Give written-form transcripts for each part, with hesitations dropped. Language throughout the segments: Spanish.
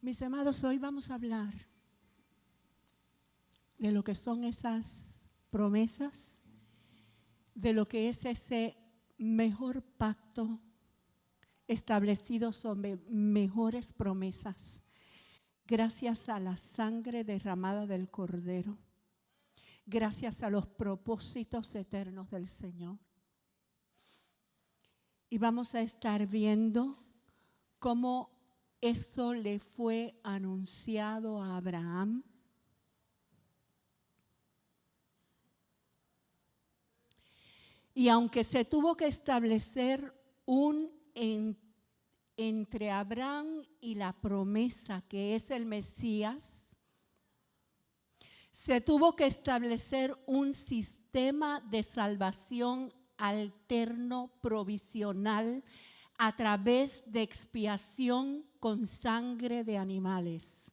Mis amados, hoy vamos a hablar de lo que son esas promesas, de lo que es ese mejor pacto establecido sobre mejores promesas, gracias a la sangre derramada del Cordero, gracias a los propósitos eternos del Señor. Y vamos a estar viendo cómo eso le fue anunciado a Abraham. Y aunque se tuvo que establecer entre Abraham y la promesa que es el Mesías, se tuvo que establecer un sistema de salvación alterno provisional a través de expiación con sangre de animales.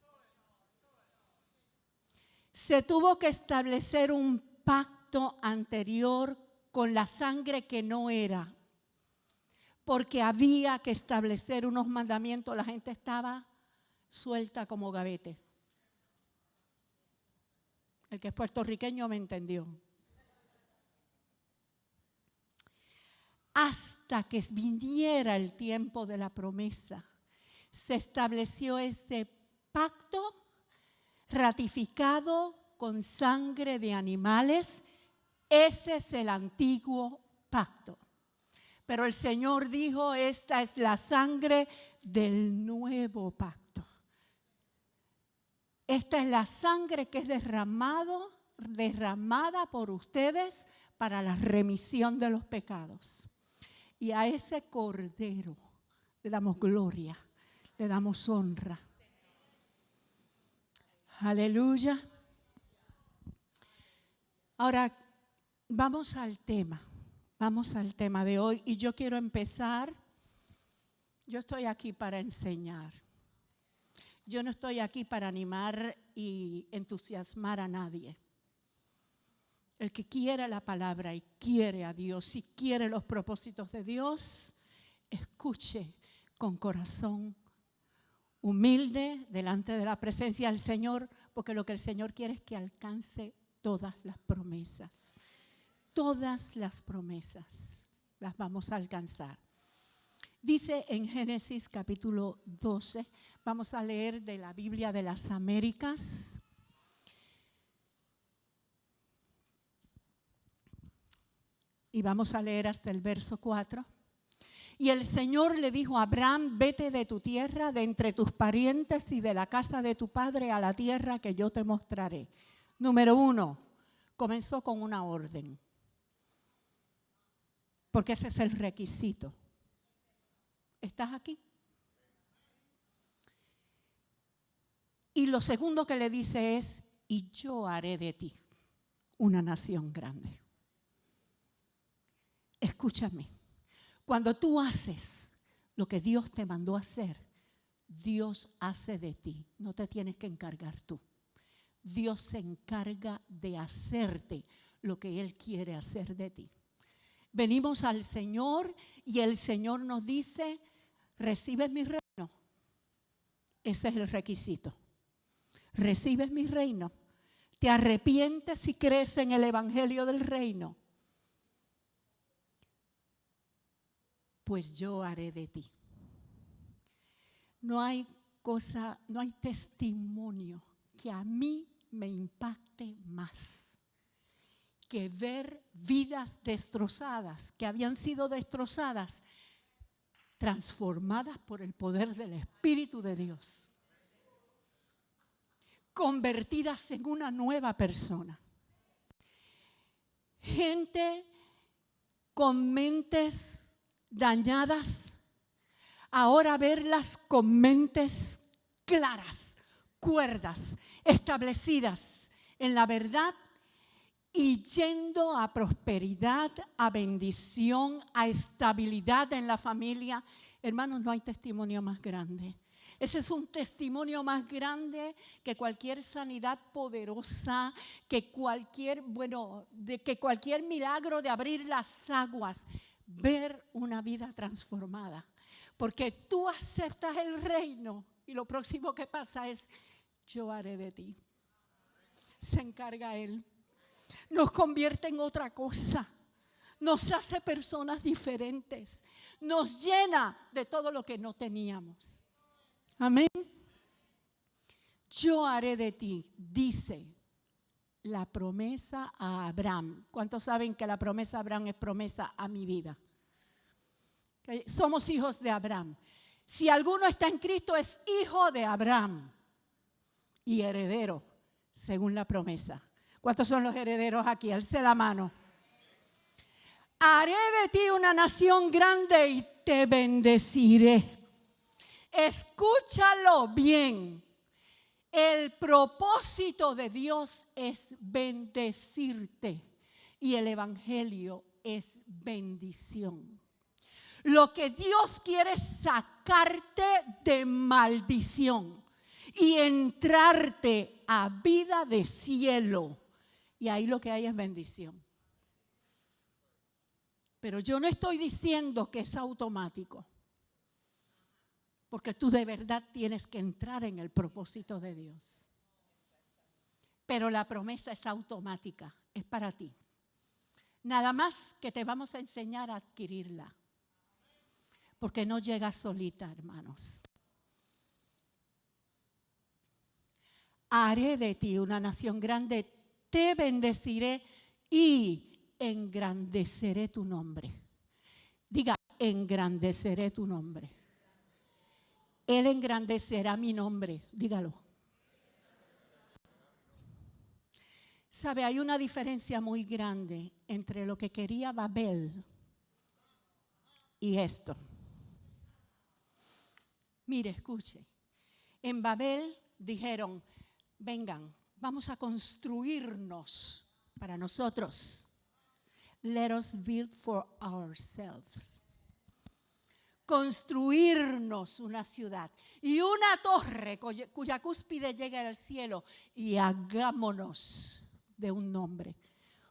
Se tuvo que establecer un pacto anterior con la sangre que no era, porque había que establecer unos mandamientos. La gente estaba suelta como gavete. El que es puertorriqueño me entendió. Hasta que viniera el tiempo de la promesa, se estableció ese pacto ratificado con sangre de animales. Ese es el antiguo pacto. Pero el Señor dijo, esta es la sangre del nuevo pacto. Esta es la sangre que es derramada por ustedes para la remisión de los pecados. Y a ese Cordero le damos gloria, le damos honra. Aleluya. Ahora, vamos al tema de hoy. Y yo quiero empezar. Yo estoy aquí para enseñar. Yo no estoy aquí para animar y entusiasmar a nadie. El que quiere la palabra y quiere a Dios y quiere los propósitos de Dios, escuche con corazón humilde delante de la presencia del Señor, porque lo que el Señor quiere es que alcance todas las promesas. Todas las promesas las vamos a alcanzar. Dice en Génesis capítulo 12, vamos a leer de la Biblia de las Américas. Y vamos a leer hasta el verso 4. Y el Señor le dijo a Abraham, vete de tu tierra, de entre tus parientes y de la casa de tu padre a la tierra que yo te mostraré. Número 1, comenzó con una orden. Porque ese es el requisito. ¿Estás aquí? Y lo segundo que le dice es, y yo haré de ti una nación grande. Escúchame, cuando tú haces lo que Dios te mandó a hacer, Dios hace de ti, no te tienes que encargar tú. Dios se encarga de hacerte lo que Él quiere hacer de ti. Venimos al Señor y el Señor nos dice, ¿recibes mi reino? Ese es el requisito. ¿Recibes mi reino? ¿Te arrepientes si crees en el evangelio del reino? Pues yo haré de ti. No hay testimonio que a mí me impacte más que ver vidas destrozadas, que habían sido destrozadas, transformadas por el poder del Espíritu de Dios, convertidas en una nueva persona. Gente con mentes dañadas, ahora verlas con mentes claras, cuerdas, establecidas en la verdad y yendo a prosperidad, a bendición, a estabilidad en la familia. Hermanos, no hay testimonio más grande. Ese es un testimonio más grande que cualquier sanidad poderosa, que cualquier milagro de abrir las aguas. Ver una vida transformada. Porque tú aceptas el reino y lo próximo que pasa es, yo haré de ti. Se encarga Él. Nos convierte en otra cosa. Nos hace personas diferentes. Nos llena de todo lo que no teníamos. Amén. Yo haré de ti, dice la promesa a Abraham. ¿Cuántos saben que la promesa a Abraham es promesa a mi vida? Somos hijos de Abraham. Si alguno está en Cristo es hijo de Abraham y heredero según la promesa. ¿Cuántos son los herederos aquí? Alce la mano. Haré de ti una nación grande y te bendeciré. Escúchalo bien. El propósito de Dios es bendecirte y el evangelio es bendición. Lo que Dios quiere es sacarte de maldición y entrarte a vida de cielo. Y ahí lo que hay es bendición. Pero yo no estoy diciendo que es automático. Porque tú de verdad tienes que entrar en el propósito de Dios. Pero la promesa es automática, es para ti. Nada más que te vamos a enseñar a adquirirla. Porque no llega solita, hermanos. Haré de ti una nación grande, te bendeciré y engrandeceré tu nombre. Diga, engrandeceré tu nombre. Él engrandecerá mi nombre, dígalo. Sabe, hay una diferencia muy grande entre lo que quería Babel y esto. Mire, escuche. En Babel dijeron, vengan, vamos a construirnos para nosotros. Let us build for ourselves. Construirnos una ciudad y una torre cuya cúspide llega al cielo y hagámonos de un nombre.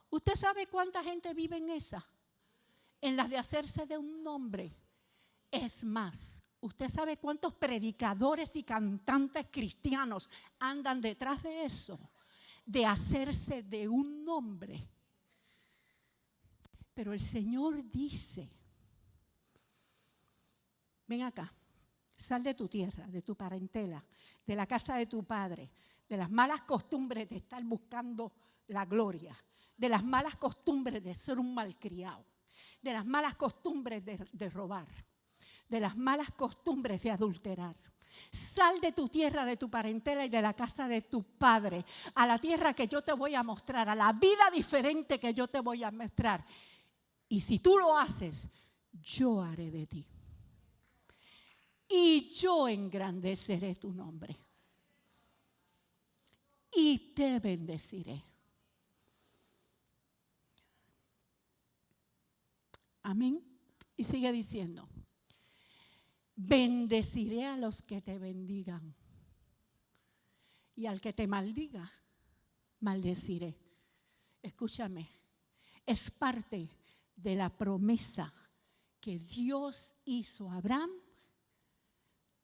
¿Usted sabe cuánta gente vive en esa? En las de hacerse de un nombre. Es más, ¿usted sabe cuántos predicadores y cantantes cristianos andan detrás de eso? De hacerse de un nombre. Pero el Señor dice, ven acá, sal de tu tierra, de tu parentela, de la casa de tu padre, de las malas costumbres de estar buscando la gloria, de las malas costumbres de ser un malcriado, de las malas costumbres de robar, de las malas costumbres de adulterar. Sal de tu tierra, de tu parentela y de la casa de tu padre, a la tierra que yo te voy a mostrar, a la vida diferente que yo te voy a mostrar. Y si tú lo haces, yo haré de ti. Y yo engrandeceré tu nombre. Y te bendeciré. Amén. Y sigue diciendo, bendeciré a los que te bendigan. Y al que te maldiga, maldeciré. Escúchame, es parte de la promesa que Dios hizo a Abraham.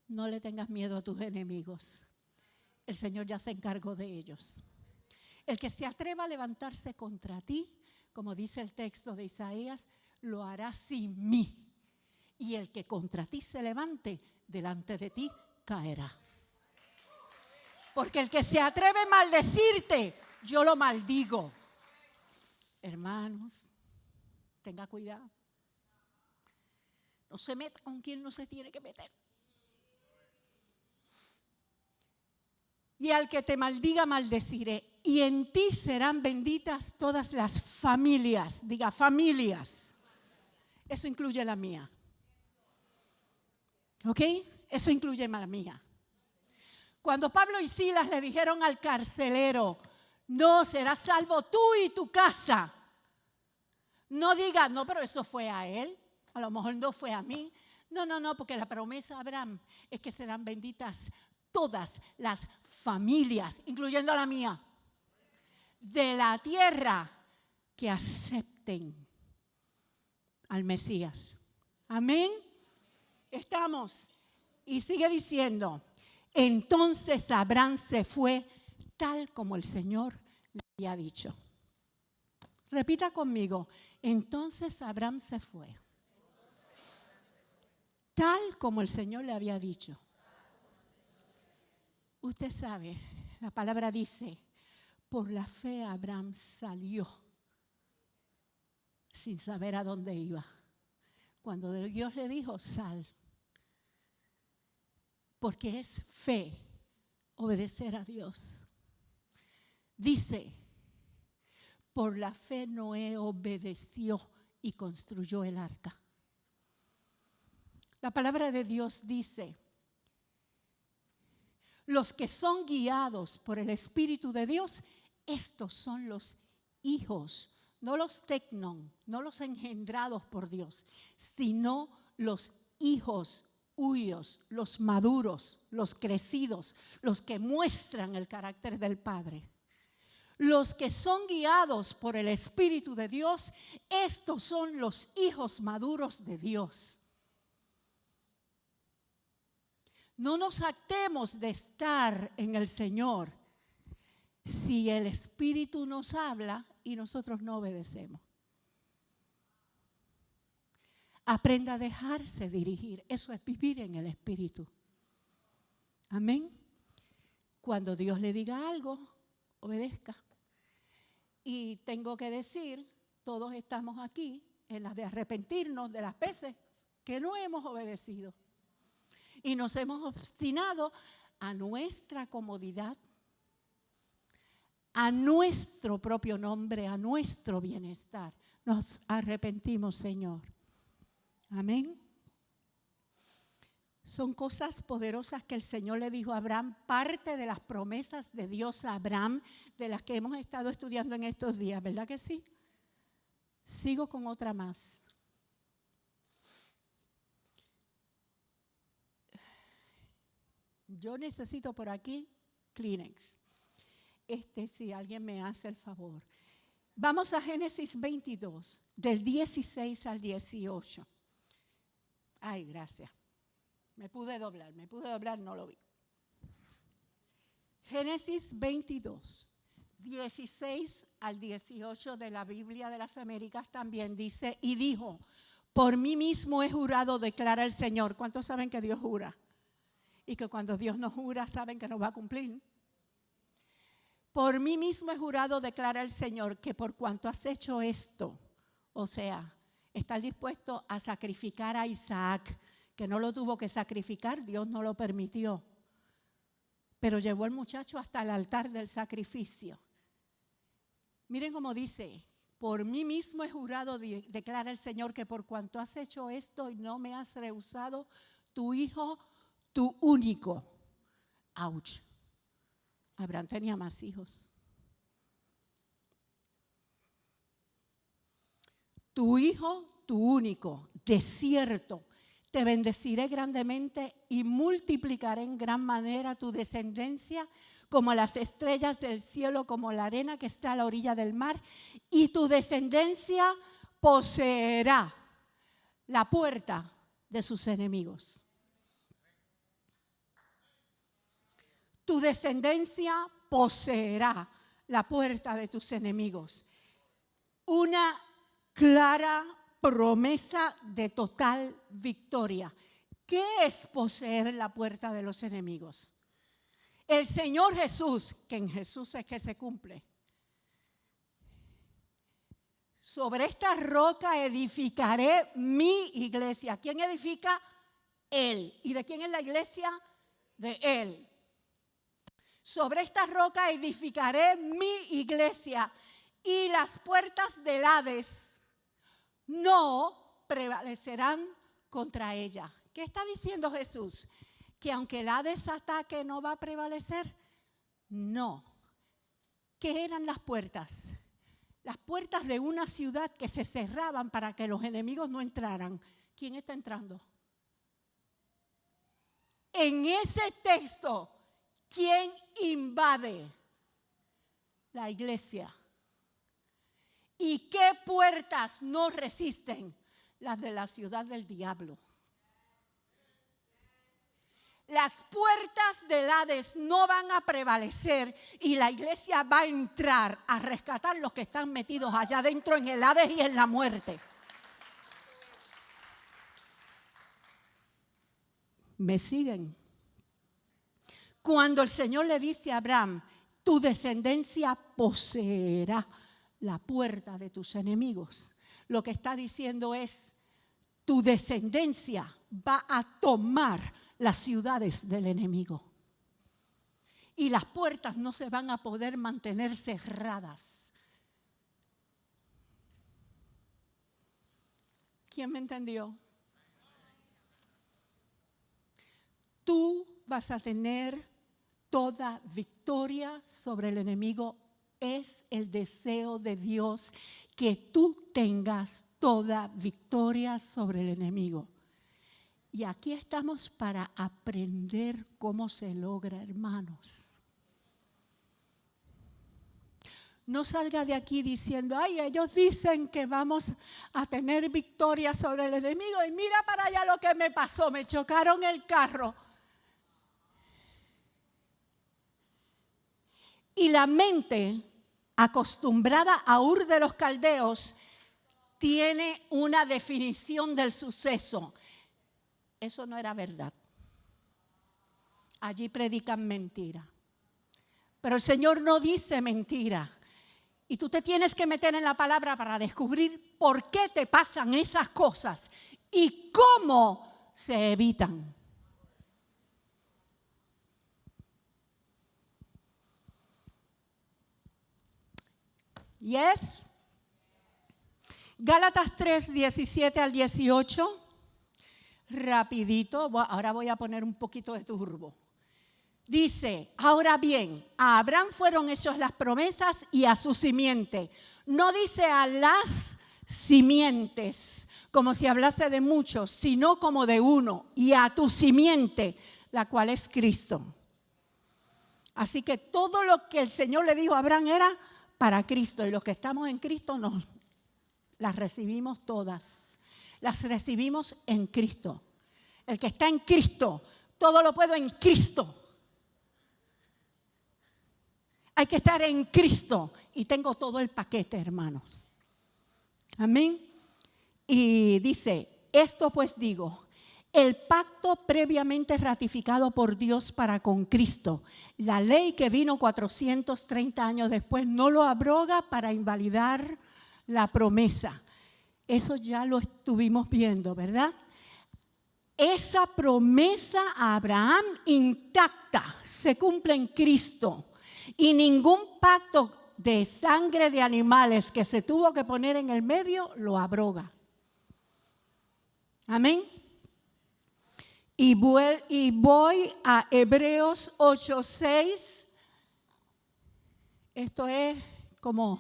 No le tengas miedo a tus enemigos. El Señor ya se encargó de ellos. El que se atreva a levantarse contra ti, como dice el texto de Isaías, lo hará sin mí. Y el que contra ti se levante, delante de ti caerá. Porque el que se atreve a maldecirte, yo lo maldigo. Hermanos, tenga cuidado. No se meta con quien no se tiene que meter. Y al que te maldiga, maldeciré. Y en ti serán benditas todas las familias. Diga, familias. Eso incluye la mía. ¿Ok? Eso incluye la mía. Cuando Pablo y Silas le dijeron al carcelero, no, serás salvo tú y tu casa. No diga, no, pero eso fue a él. A lo mejor no fue a mí. No, porque la promesa a Abraham es que serán benditas todas las familias, incluyendo la mía, de la tierra que acepten al Mesías. Amén. Estamos. Y sigue diciendo, entonces Abraham se fue tal como el Señor le había dicho. Repita conmigo, entonces Abraham se fue tal como el Señor le había dicho. Usted sabe, la palabra dice, por la fe Abraham salió sin saber a dónde iba. Cuando Dios le dijo, sal. Porque es fe obedecer a Dios. Dice, por la fe Noé obedeció y construyó el arca. La palabra de Dios dice, los que son guiados por el Espíritu de Dios, estos son los hijos, no los tecnon, no los engendrados por Dios, sino los hijos huyos, los maduros, los crecidos, los que muestran el carácter del Padre. Los que son guiados por el Espíritu de Dios, estos son los hijos maduros de Dios. No nos jactemos de estar en el Señor si el Espíritu nos habla y nosotros no obedecemos. Aprenda a dejarse dirigir. Eso es vivir en el Espíritu. Amén. Cuando Dios le diga algo, obedezca. Y tengo que decir, todos estamos aquí en las de arrepentirnos de las veces que no hemos obedecido. Y nos hemos obstinado a nuestra comodidad, a nuestro propio nombre, a nuestro bienestar. Nos arrepentimos, Señor. Amén. Son cosas poderosas que el Señor le dijo a Abraham, parte de las promesas de Dios a Abraham, de las que hemos estado estudiando en estos días, ¿verdad que sí? Sigo con otra más. Yo necesito por aquí Kleenex. Si alguien me hace el favor. Vamos a Génesis 22, del 16 al 18. Ay, gracias. Me pude doblar, no lo vi. Génesis 22, 16 al 18 de la Biblia de las Américas también dice, y dijo, por mí mismo he jurado, declara el Señor. ¿Cuántos saben que Dios jura? Y que cuando Dios nos jura, saben que nos va a cumplir. Por mí mismo he jurado, declara el Señor, que por cuanto has hecho esto, o sea, estás dispuesto a sacrificar a Isaac, que no lo tuvo que sacrificar, Dios no lo permitió. Pero llevó al muchacho hasta el altar del sacrificio. Miren cómo dice, por mí mismo he jurado, declara el Señor, que por cuanto has hecho esto y no me has rehusado, tu hijo, tu único. Ouch. Abraham tenía más hijos. Tu hijo, tu único, de cierto, te bendeciré grandemente y multiplicaré en gran manera tu descendencia como las estrellas del cielo, como la arena que está a la orilla del mar, y tu descendencia poseerá la puerta de sus enemigos. Tu descendencia poseerá la puerta de tus enemigos. Una clara promesa de total victoria. ¿Qué es poseer la puerta de los enemigos? El Señor Jesús, que en Jesús es que se cumple. Sobre esta roca edificaré mi iglesia. ¿Quién edifica? Él. ¿Y de quién es la iglesia? De Él. Sobre esta roca edificaré mi iglesia y las puertas del Hades no prevalecerán contra ella. ¿Qué está diciendo Jesús? Que aunque el Hades ataque, no va a prevalecer. No. ¿Qué eran las puertas? Las puertas de una ciudad que se cerraban para que los enemigos no entraran. ¿Quién está entrando? En ese texto, ¿quién invade? La iglesia. ¿Y qué puertas no resisten? Las de la ciudad del diablo. las puertas del Hades no van a prevalecer y la iglesia va a entrar a rescatar los que están metidos allá adentro en el Hades y en la muerte. ¿Me siguen? Cuando el Señor le dice a Abraham, tu descendencia poseerá la puerta de tus enemigos, lo que está diciendo es, tu descendencia va a tomar las ciudades del enemigo. Y las puertas no se van a poder mantener cerradas. ¿Quién me entendió? Tú vas a tener toda victoria sobre el enemigo. Es el deseo de Dios que tú tengas toda victoria sobre el enemigo. Y aquí estamos para aprender cómo se logra, hermanos. No salga de aquí diciendo, ay, ellos dicen que vamos a tener victoria sobre el enemigo y mira para allá lo que me pasó, me chocaron el carro. Y la mente acostumbrada a Ur de los Caldeos tiene una definición del suceso. Eso no era verdad. Allí predican mentira. Pero el Señor no dice mentira. Y tú te tienes que meter en la palabra para descubrir por qué te pasan esas cosas y cómo se evitan. Yes. Gálatas 3, 17 al 18. Rapidito, ahora voy a poner un poquito de turbo. Dice, ahora bien, a Abraham fueron hechas las promesas y a su simiente. No dice a las simientes, como si hablase de muchos, sino como de uno, y a tu simiente, la cual es Cristo. Así que todo lo que el Señor le dijo a Abraham era para Cristo, y los que estamos en Cristo las recibimos todas. Las recibimos en Cristo. El que está en Cristo, todo lo puedo en Cristo. Hay que estar en Cristo y tengo todo el paquete, hermanos. Amén. Y dice, esto pues digo, el pacto previamente ratificado por Dios para con Cristo, la ley que vino 430 años después, no lo abroga para invalidar la promesa. Eso ya lo estuvimos viendo, ¿verdad? Esa promesa a Abraham intacta se cumple en Cristo. Y ningún pacto de sangre de animales que se tuvo que poner en el medio lo abroga. Amén. Y voy a Hebreos 8:6. Esto es como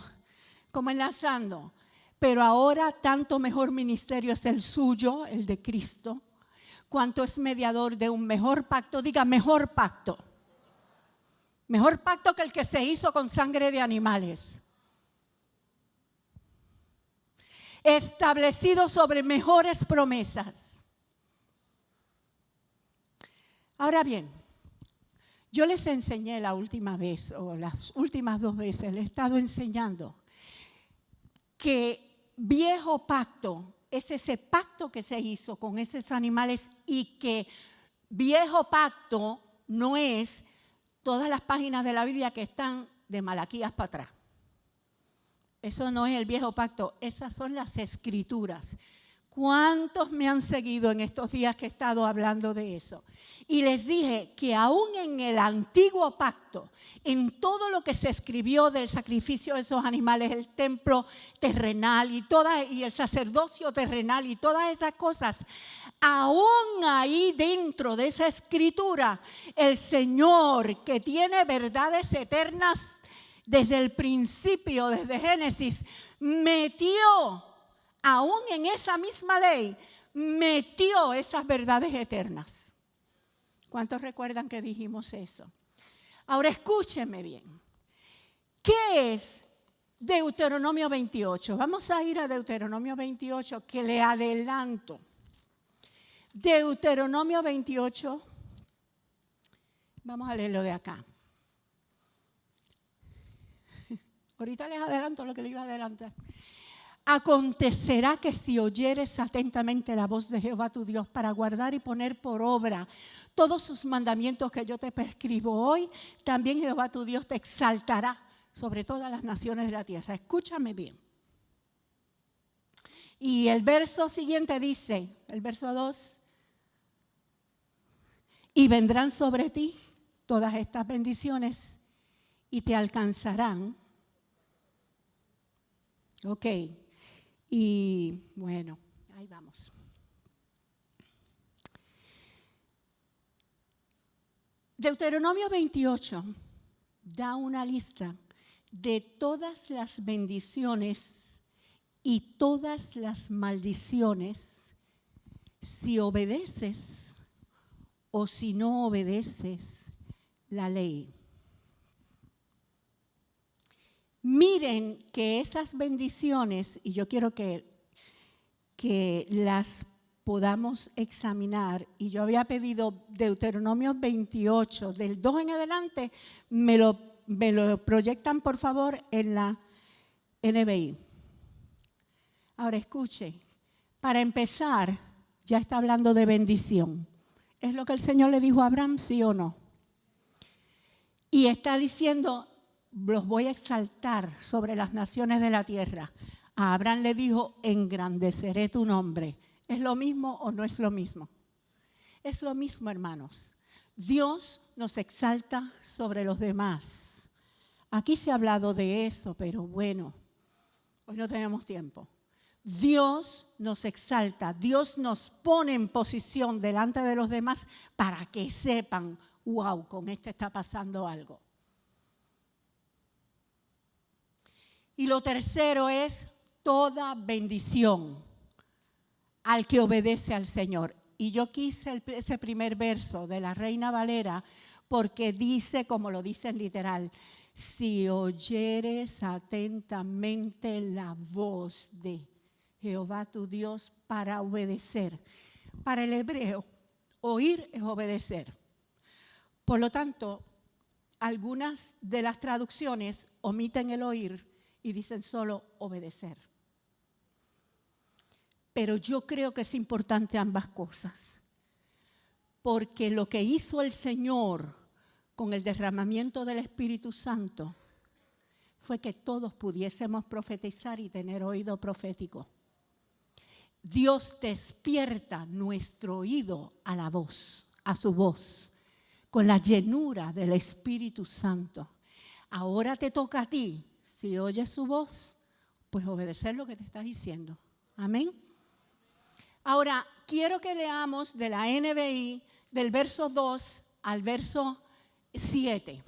enlazando. Pero ahora tanto mejor ministerio es el suyo, el de Cristo, cuanto es mediador de un mejor pacto. Diga, mejor pacto. Mejor pacto que el que se hizo con sangre de animales. Establecido sobre mejores promesas. Ahora bien, yo les enseñé la última vez, o las últimas 2 veces, les he estado enseñando que viejo pacto es ese pacto que se hizo con esos animales y que viejo pacto no es todas las páginas de la Biblia que están de Malaquías para atrás. Eso no es el viejo pacto, esas son las escrituras. ¿Cuántos me han seguido en estos días que he estado hablando de eso? Y les dije que aún en el antiguo pacto, en todo lo que se escribió del sacrificio de esos animales, el templo terrenal y el sacerdocio terrenal y todas esas cosas, aún ahí dentro de esa escritura, el Señor que tiene verdades eternas desde el principio, desde Génesis, metió, aún en esa misma ley, metió esas verdades eternas. ¿Cuántos recuerdan que dijimos eso? Ahora escúchenme bien. ¿Qué es Deuteronomio 28? Vamos a ir a Deuteronomio 28, que le adelanto. Deuteronomio 28, Vamos a leerlo de acá. Ahorita les adelanto lo que le iba a adelantar. Acontecerá que si oyeres atentamente la voz de Jehová tu Dios para guardar y poner por obra todos sus mandamientos que yo te prescribo hoy, también Jehová tu Dios te exaltará sobre todas las naciones de la tierra. Escúchame bien. Y el verso siguiente dice, el verso 2, y vendrán sobre ti todas estas bendiciones y te alcanzarán. Ok, y bueno, ahí vamos. Deuteronomio 28 da una lista de todas las bendiciones y todas las maldiciones si obedeces o si no obedeces la ley. Miren que esas bendiciones, y yo quiero que las podamos examinar, y yo había pedido Deuteronomio 28, del 2 en adelante, me lo proyectan por favor en la NBI. Ahora escuche, para empezar, ya está hablando de bendición. ¿Es lo que el Señor le dijo a Abraham, sí o no? Y está diciendo, los voy a exaltar sobre las naciones de la tierra. A Abraham le dijo, engrandeceré tu nombre. ¿Es lo mismo o no es lo mismo? Es lo mismo, hermanos. Dios nos exalta sobre los demás. Aquí se ha hablado de eso, pero bueno, hoy no tenemos tiempo. Dios nos exalta, Dios nos pone en posición delante de los demás para que sepan, wow, con este está pasando algo. Y lo tercero es toda bendición al que obedece al Señor. Y yo quise ese primer verso de la Reina Valera porque dice, como lo dice en literal, si oyeres atentamente la voz de Jehová tu Dios para obedecer. Para el hebreo, oír es obedecer. Por lo tanto, algunas de las traducciones omiten el oír y dicen solo obedecer. Pero yo creo que es importante ambas cosas. Porque lo que hizo el Señor con el derramamiento del Espíritu Santo fue que todos pudiésemos profetizar y tener oído profético. Dios despierta nuestro oído a la voz, a su voz, con la llenura del Espíritu Santo. Ahora te toca a ti, si oyes su voz, pues obedecer lo que te está diciendo. Amén. Ahora, quiero que leamos de la NBI, del verso 2 al verso 7.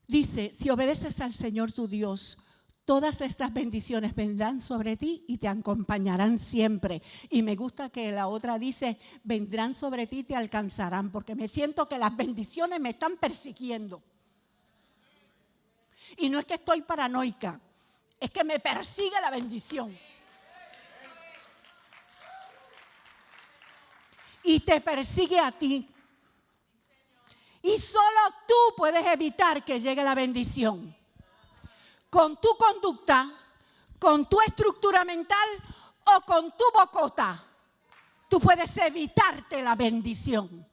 Dice, si obedeces al Señor tu Dios, todas estas bendiciones vendrán sobre ti y te acompañarán siempre. Y me gusta que la otra dice, vendrán sobre ti y te alcanzarán, porque me siento que las bendiciones me están persiguiendo. Y no es que estoy paranoica, es que me persigue la bendición. Y te persigue a ti. Y solo tú puedes evitar que llegue la bendición. Con tu conducta, con tu estructura mental o con tu bocota, tú puedes evitarte la bendición.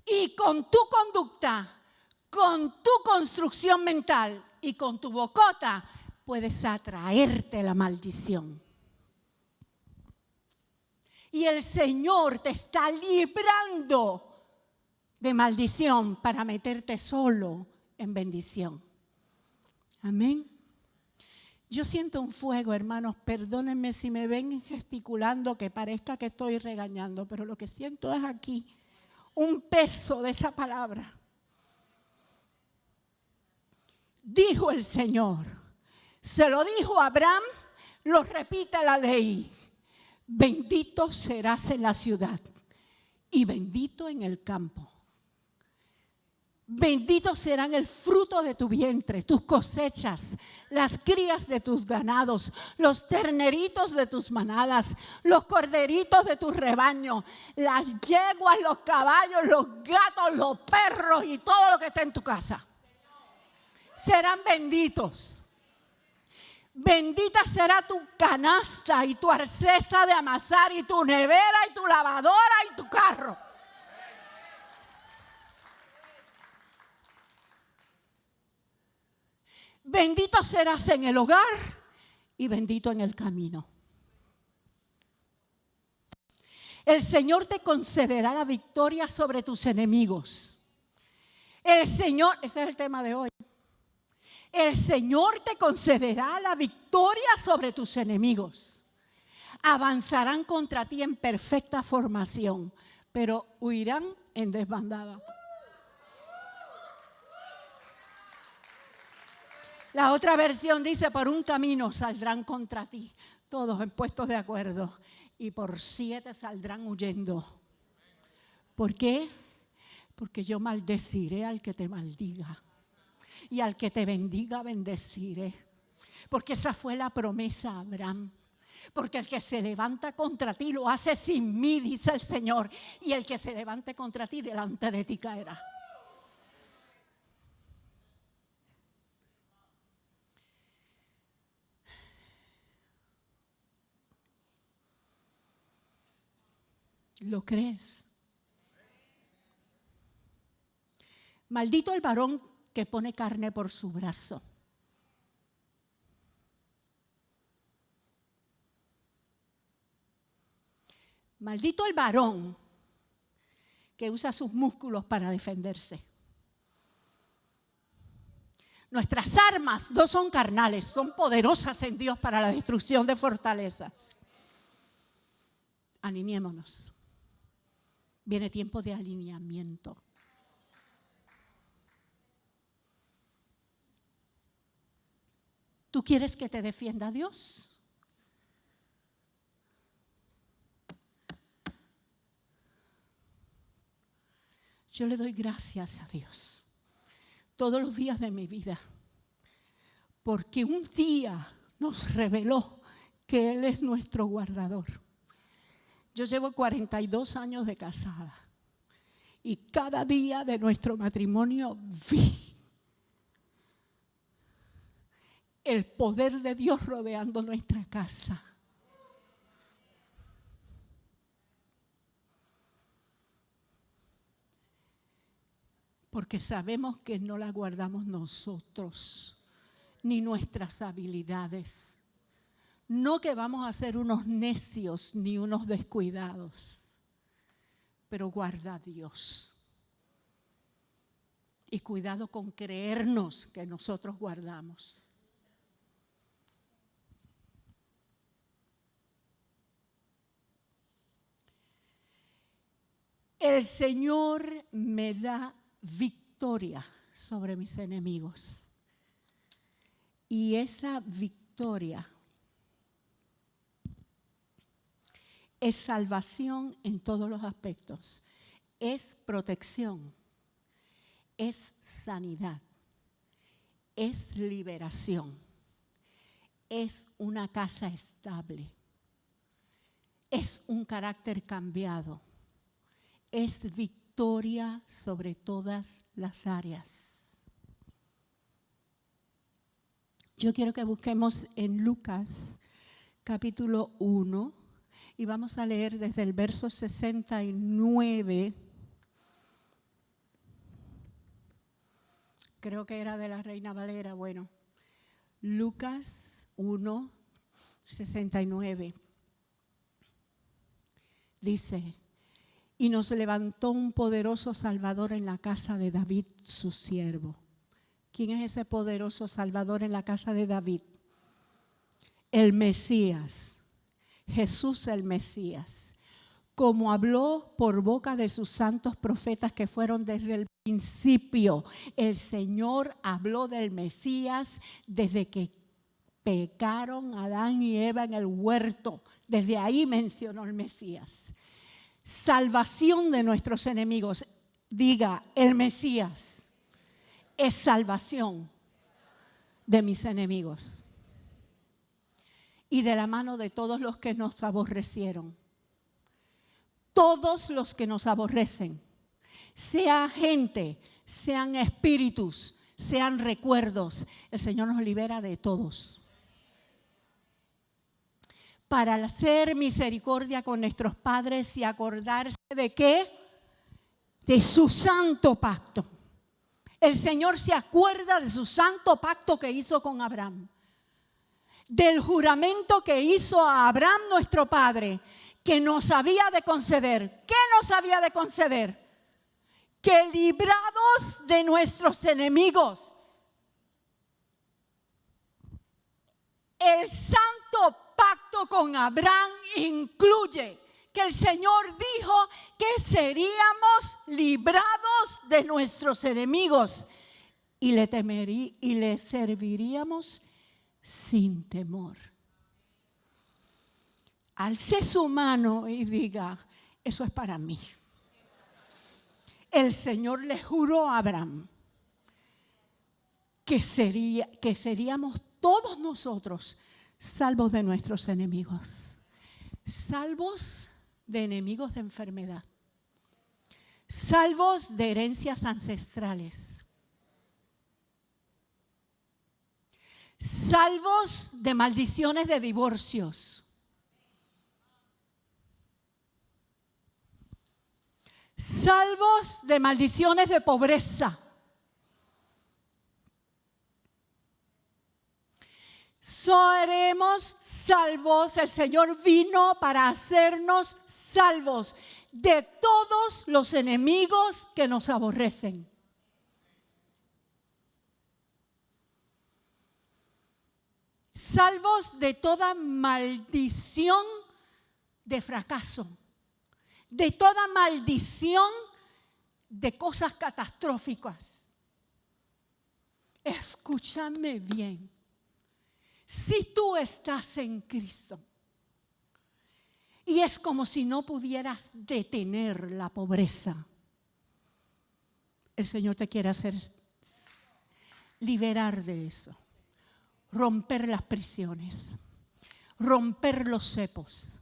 Y con tu conducta, con tu construcción mental y con tu bocota, puedes atraerte la maldición. Y el Señor te está librando de maldición para meterte solo en bendición. Amén. Yo siento un fuego, hermanos. Perdónenme si me ven gesticulando, que parezca que estoy regañando, pero lo que siento es aquí un peso de esa palabra. Dijo el Señor, se lo dijo a Abraham, lo repite la ley. Bendito serás en la ciudad y bendito en el campo. Benditos serán el fruto de tu vientre, tus cosechas, las crías de tus ganados, los terneritos de tus manadas, los corderitos de tus rebaños, las yeguas, los caballos, los gatos, los perros y todo lo que está en tu casa. Serán benditos. Bendita será tu canasta y tu arcesa de amasar y tu nevera y tu lavadora y tu carro. Bendito serás en el hogar y bendito en el camino. El Señor te concederá la victoria sobre tus enemigos. El Señor, ese es el tema de hoy. El Señor te concederá la victoria sobre tus enemigos. Avanzarán contra ti en perfecta formación, pero huirán en desbandada. La otra versión dice, por un camino saldrán contra ti, todos en puestos de acuerdo, y por 7 saldrán huyendo. ¿Por qué? Porque yo maldeciré al que te maldiga, y al que te bendiga bendeciré. Porque esa fue la promesa a Abraham. Porque el que se levanta contra ti lo hace sin mí, dice el Señor, y el que se levante contra ti delante de ti caerá. ¿Lo crees? Maldito el varón que pone carne por su brazo. Maldito el varón que usa sus músculos para defenderse. Nuestras armas no son carnales, son poderosas en Dios para la destrucción de fortalezas. Alineémonos. Viene tiempo de alineamiento. ¿Tú quieres que te defienda Dios? Yo le doy gracias a Dios todos los días de mi vida, porque un día nos reveló que Él es nuestro guardador. Yo llevo 42 años de casada y cada día de nuestro matrimonio vi el poder de Dios rodeando nuestra casa. Porque sabemos que no la guardamos nosotros, ni nuestras habilidades. No que vamos a ser unos necios ni unos descuidados, pero guarda a Dios. Y cuidado con creernos que nosotros guardamos. El Señor me da victoria sobre mis enemigos. Y esa victoria es salvación en todos los aspectos. Es protección. Es sanidad. Es liberación. Es una casa estable. Es un carácter cambiado. Es victoria sobre todas las áreas. Yo quiero que busquemos en Lucas capítulo 1 y vamos a leer desde el verso 69. Creo que era de la Reina Valera. Bueno, Lucas 1, 69. Dice: y nos levantó un poderoso Salvador en la casa de David, su siervo. ¿Quién es ese poderoso Salvador en la casa de David? El Mesías, Jesús el Mesías. Como habló por boca de sus santos profetas que fueron desde el principio. El Señor habló del Mesías desde que pecaron Adán y Eva en el huerto. Desde ahí mencionó el Mesías. Salvación de nuestros enemigos. Diga, el Mesías. es salvación de mis enemigos y de la mano de todos los que nos aborrecieron. Todos los que nos aborrecen, sea gente, sean espíritus, sean recuerdos, el Señor nos libera de todos. Para hacer misericordia con nuestros padres y acordarse ¿de qué? De su santo pacto. El Señor se acuerda de su santo pacto que hizo con Abraham. Del juramento que hizo a Abraham nuestro padre, que nos había de conceder. ¿Qué nos había de conceder? Que librados de nuestros enemigos. El santo pacto con Abraham incluye que el Señor dijo que seríamos librados de nuestros enemigos y le serviríamos sin temor. Alce su mano y diga, eso es para mí. El Señor le juró a Abraham que seríamos todos nosotros salvos de nuestros enemigos, salvos de enemigos de enfermedad, salvos de herencias ancestrales, salvos de maldiciones de divorcios, salvos de maldiciones de pobreza, seremos salvos. El Señor vino para hacernos salvos de todos los enemigos que nos aborrecen. Salvos de toda maldición de fracaso, de toda maldición de cosas catastróficas. Escúchame bien. Si tú estás en Cristo y es como si no pudieras detener la pobreza, el Señor te quiere hacer liberar de eso, romper las prisiones, romper los cepos,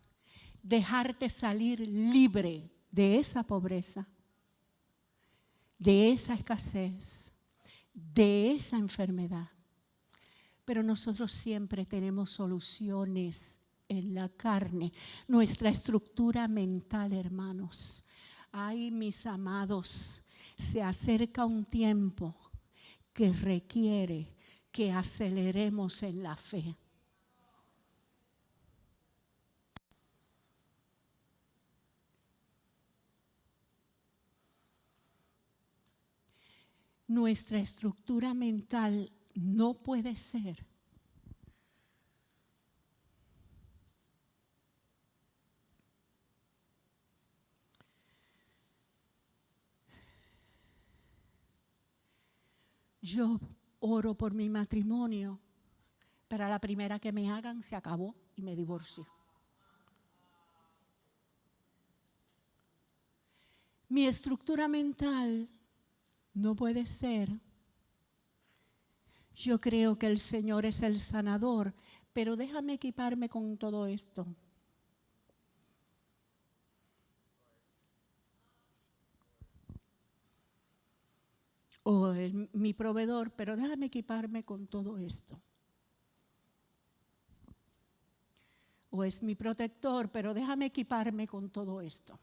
dejarte salir libre de esa pobreza, de esa escasez, de esa enfermedad. Pero nosotros siempre tenemos soluciones en la carne. Nuestra estructura mental, hermanos. Ay, mis amados, se acerca un tiempo que requiere que aceleremos en la fe. Nuestra estructura mental no puede ser yo oro por mi matrimonio, pero a la primera que me hagan se acabó y me divorcio. Mi estructura mental no puede ser yo creo que el Señor es el sanador, pero déjame equiparme con todo esto. O mi proveedor, pero déjame equiparme con todo esto. O es mi protector, pero déjame equiparme con todo esto.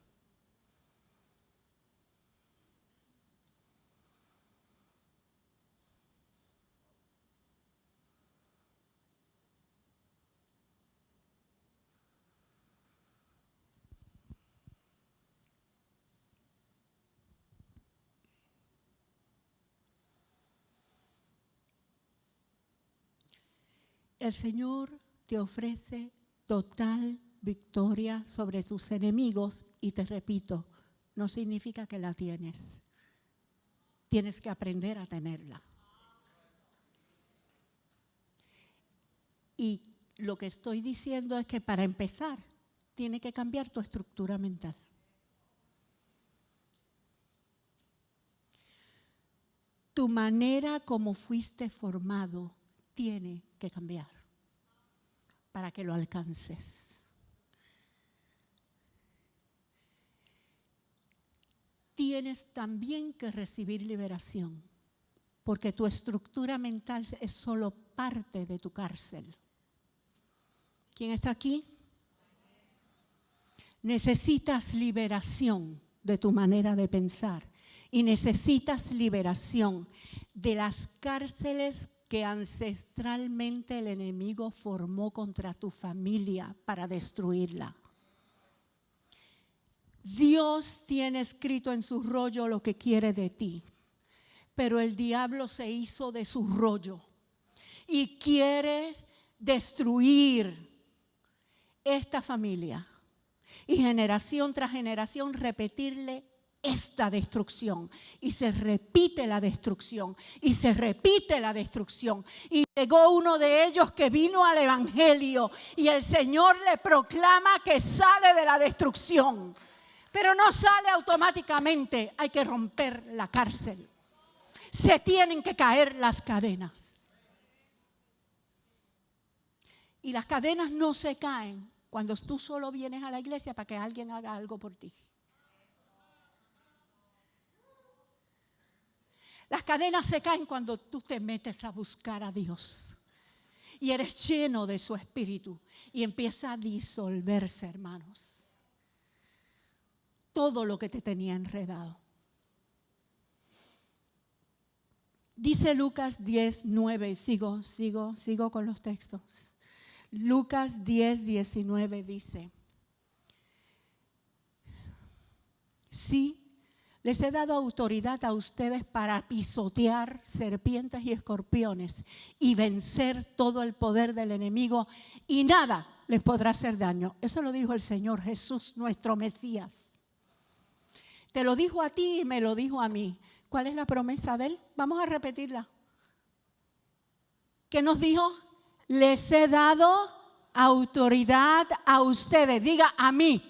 El Señor te ofrece total victoria sobre tus enemigos y te repito, no significa que la tienes. Tienes que aprender a tenerla. Y lo que estoy diciendo es que para empezar, tiene que cambiar tu estructura mental. Tu tu manera como fuiste formado tiene que cambiar para que lo alcances. Tienes también que recibir liberación, porque tu estructura mental es solo parte de tu cárcel. ¿Quién está aquí? Necesitas liberación de tu manera de pensar y necesitas liberación de las cárceles que ancestralmente el enemigo formó contra tu familia para destruirla. Dios tiene escrito en su rollo lo que quiere de ti, pero el diablo se hizo de su rollo y quiere destruir esta familia y generación tras generación repetirle esta destrucción. Y se repite la destrucción y se repite la destrucción. Y llegó uno de ellos que vino al evangelio y el Señor le proclama que sale de la destrucción. Pero no sale automáticamente, hay que romper la cárcel. Se tienen que caer las cadenas. Y las cadenas no se caen cuando tú solo vienes a la iglesia para que alguien haga algo por ti. Las cadenas se caen cuando tú te metes a buscar a Dios. Y eres lleno de su espíritu. Y empieza a disolverse, hermanos, todo lo que te tenía enredado. Dice Lucas 10, 9, sigo con los textos. Lucas 10, 19 dice: sí, les he dado autoridad a ustedes para pisotear serpientes y escorpiones y vencer todo el poder del enemigo y nada les podrá hacer daño. Eso lo dijo el Señor Jesús, nuestro Mesías. Te lo dijo a ti y me lo dijo a mí. ¿Cuál es la promesa de Él? Vamos a repetirla. ¿Qué nos dijo? Les he dado autoridad a ustedes. Diga a mí.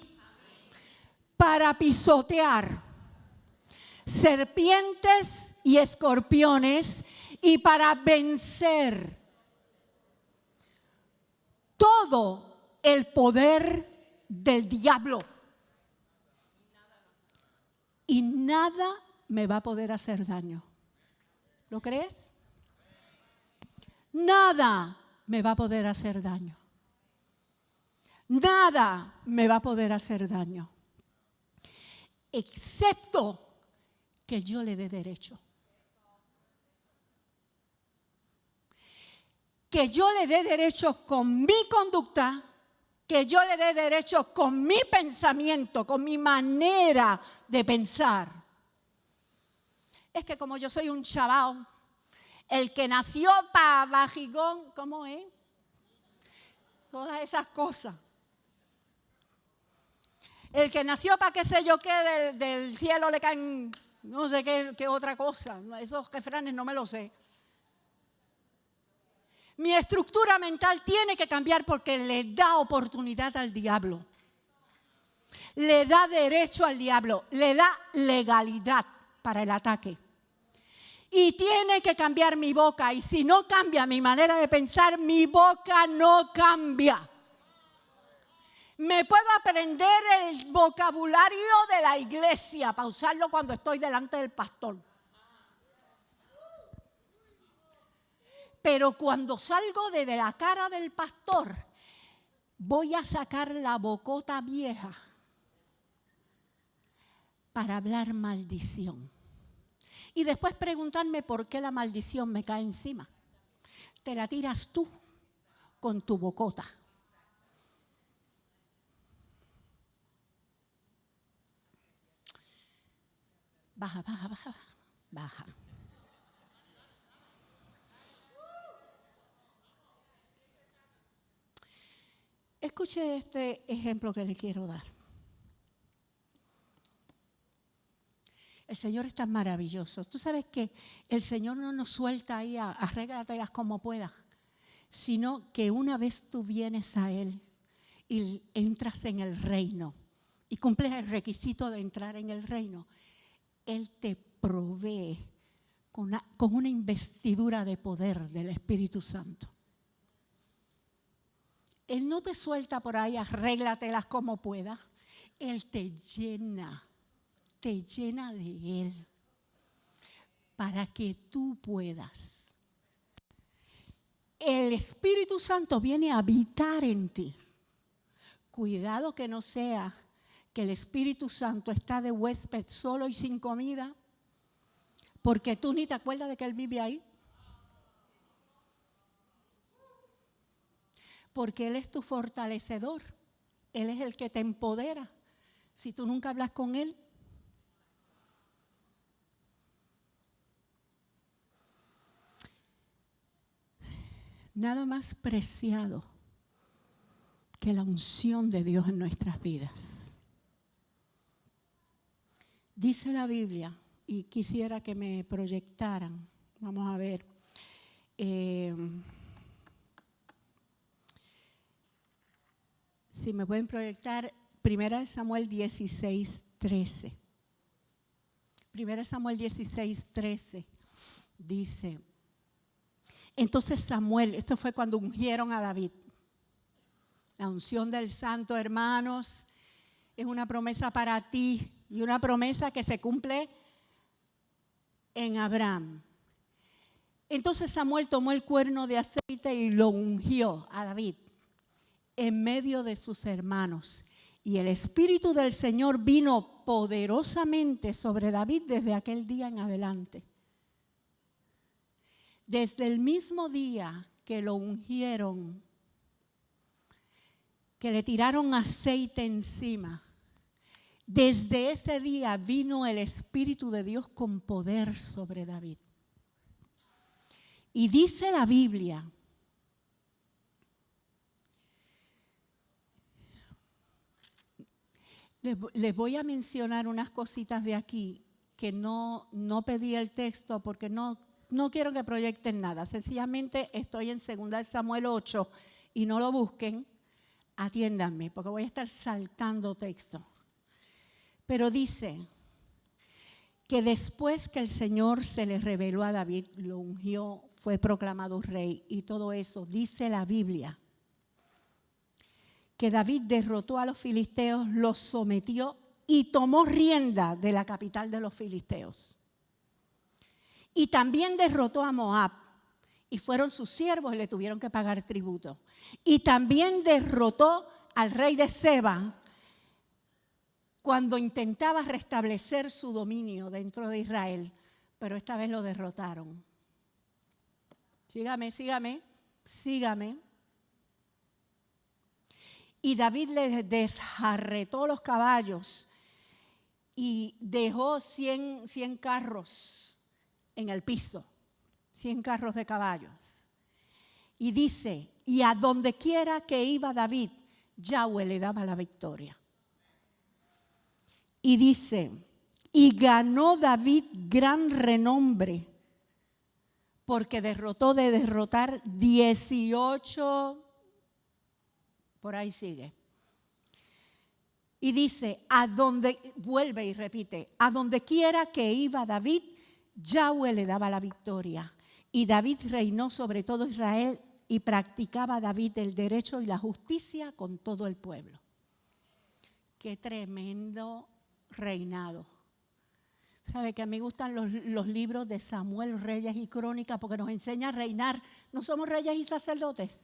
Para pisotear serpientes y escorpiones y para vencer todo el poder del diablo. Y nada me va a poder hacer daño. ¿Lo crees? Nada me va a poder hacer daño. Nada me va a poder hacer daño. Excepto que yo le dé derecho. Que yo le dé derecho con mi conducta, que yo le dé derecho con mi pensamiento, con mi manera de pensar. Es que como yo soy un chaval, el que nació para bajigón, ¿cómo es? Todas esas cosas. El que nació para qué sé yo qué, del cielo le caen no sé qué otra cosa. Esos refranes no me los sé. Mi estructura mental tiene que cambiar porque le da oportunidad al diablo. Le da derecho al diablo. Le da legalidad para el ataque. Y tiene que cambiar mi boca. Y si no cambia mi manera de pensar, mi boca no cambia. Me puedo aprender el vocabulario de la iglesia para usarlo cuando estoy delante del pastor. Pero cuando salgo de la cara del pastor, voy a sacar la bocota vieja para hablar maldición. Y después preguntarme por qué la maldición me cae encima. Te la tiras tú con tu bocota. Baja, baja, baja, baja. Escuche este ejemplo que le quiero dar. El Señor es tan maravilloso. Tú sabes que el Señor no nos suelta ahí a arréglatelas como pueda, sino que una vez tú vienes a Él y entras en el reino y cumples el requisito de entrar en el reino, Él te provee con una investidura de poder del Espíritu Santo. Él no te suelta por ahí, arréglatelas como puedas. Él te llena de Él para que tú puedas. El Espíritu Santo viene a habitar en ti. Cuidado que no sea que el Espíritu Santo está de huésped solo y sin comida, porque tú ni te acuerdas de que Él vive ahí. Porque Él es tu fortalecedor. Él es el que te empodera. Si tú nunca hablas con Él. Nada más preciado que la unción de Dios en nuestras vidas. Dice la Biblia, y quisiera que me proyectaran. Vamos a ver. Si me pueden proyectar, 1 Samuel 16:13. 1 Samuel 16:13 dice, entonces Samuel, esto fue cuando ungieron a David. La unción del santo, hermanos, es una promesa para ti y una promesa que se cumple en Abraham. Entonces Samuel tomó el cuerno de aceite y lo ungió a David en medio de sus hermanos. Y el Espíritu del Señor vino poderosamente sobre David desde aquel día en adelante. Desde el mismo día que lo ungieron, que le tiraron aceite encima, desde ese día vino el Espíritu de Dios con poder sobre David. Y dice la Biblia, les voy a mencionar unas cositas de aquí que no pedí el texto porque no quiero que proyecten nada. Sencillamente estoy en 2 Samuel 8 y no lo busquen, atiéndanme porque voy a estar saltando texto. Pero dice que después que el Señor se le reveló a David, lo ungió, fue proclamado rey y todo eso, dice la Biblia, que David derrotó a los filisteos, los sometió y tomó rienda de la capital de los filisteos. Y también derrotó a Moab y fueron sus siervos y le tuvieron que pagar tributo. Y también derrotó al rey de Seba cuando intentaba restablecer su dominio dentro de Israel, pero esta vez lo derrotaron. Sígame. Y David le desjarretó los caballos y dejó 100 carros en el piso, 100 carros de caballos. Y dice, y a donde quiera que iba David, Yahweh le daba la victoria. Y dice, y ganó David gran renombre, porque derrotar 18. Por ahí sigue. Y dice, vuelve y repite, a donde quiera que iba David, Yahweh le daba la victoria. Y David reinó sobre todo Israel y practicaba David el derecho y la justicia con todo el pueblo. Qué tremendo reinado. Sabe que a mí me gustan los libros de Samuel, Reyes y Crónicas porque nos enseña a reinar. No somos reyes y sacerdotes.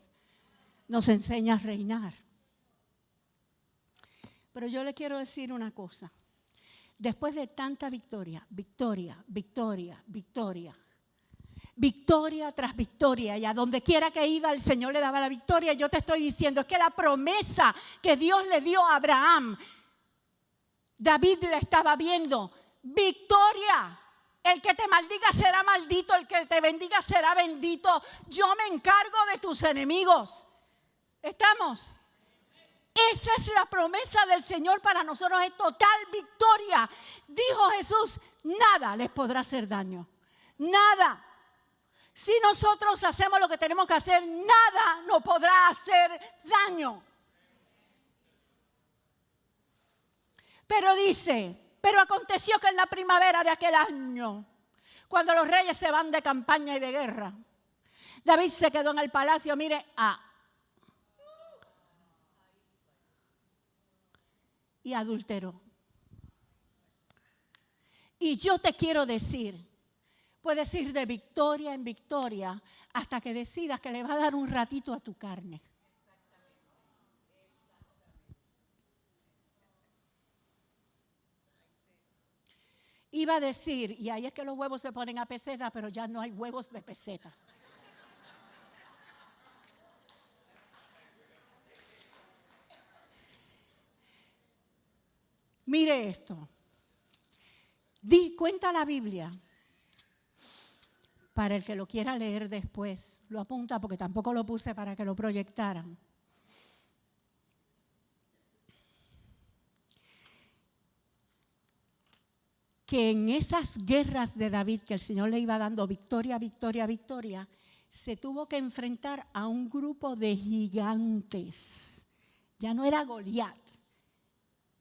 Nos enseña a reinar. Pero yo le quiero decir una cosa. Después de tanta victoria tras victoria, y a donde quiera que iba el Señor le daba la victoria, yo te estoy diciendo, es que la promesa que Dios le dio a Abraham, David la estaba viendo. Victoria. El que te maldiga será maldito, el que te bendiga será bendito. Yo me encargo de tus enemigos. ¿Estamos? Esa es la promesa del Señor para nosotros, es total victoria. Dijo Jesús, nada les podrá hacer daño. Nada. Si nosotros hacemos lo que tenemos que hacer, nada nos podrá hacer daño. Pero dice, pero aconteció que en la primavera de aquel año, Cuando los reyes se van de campaña y de guerra, David se quedó en el palacio, mire, y adulteró. Y yo te quiero decir, puedes ir de victoria en victoria hasta que decidas que le vas a dar un ratito a tu carne. Iba a decir, y ahí es que los huevos se ponen a peseta, pero ya no hay huevos de peseta. Mire esto. Cuenta la Biblia. Para el que lo quiera leer después, lo apunta porque tampoco lo puse para que lo proyectaran. Que en esas guerras de David, que el Señor le iba dando victoria, victoria, victoria, se tuvo que enfrentar a un grupo de gigantes. Ya no era Goliat,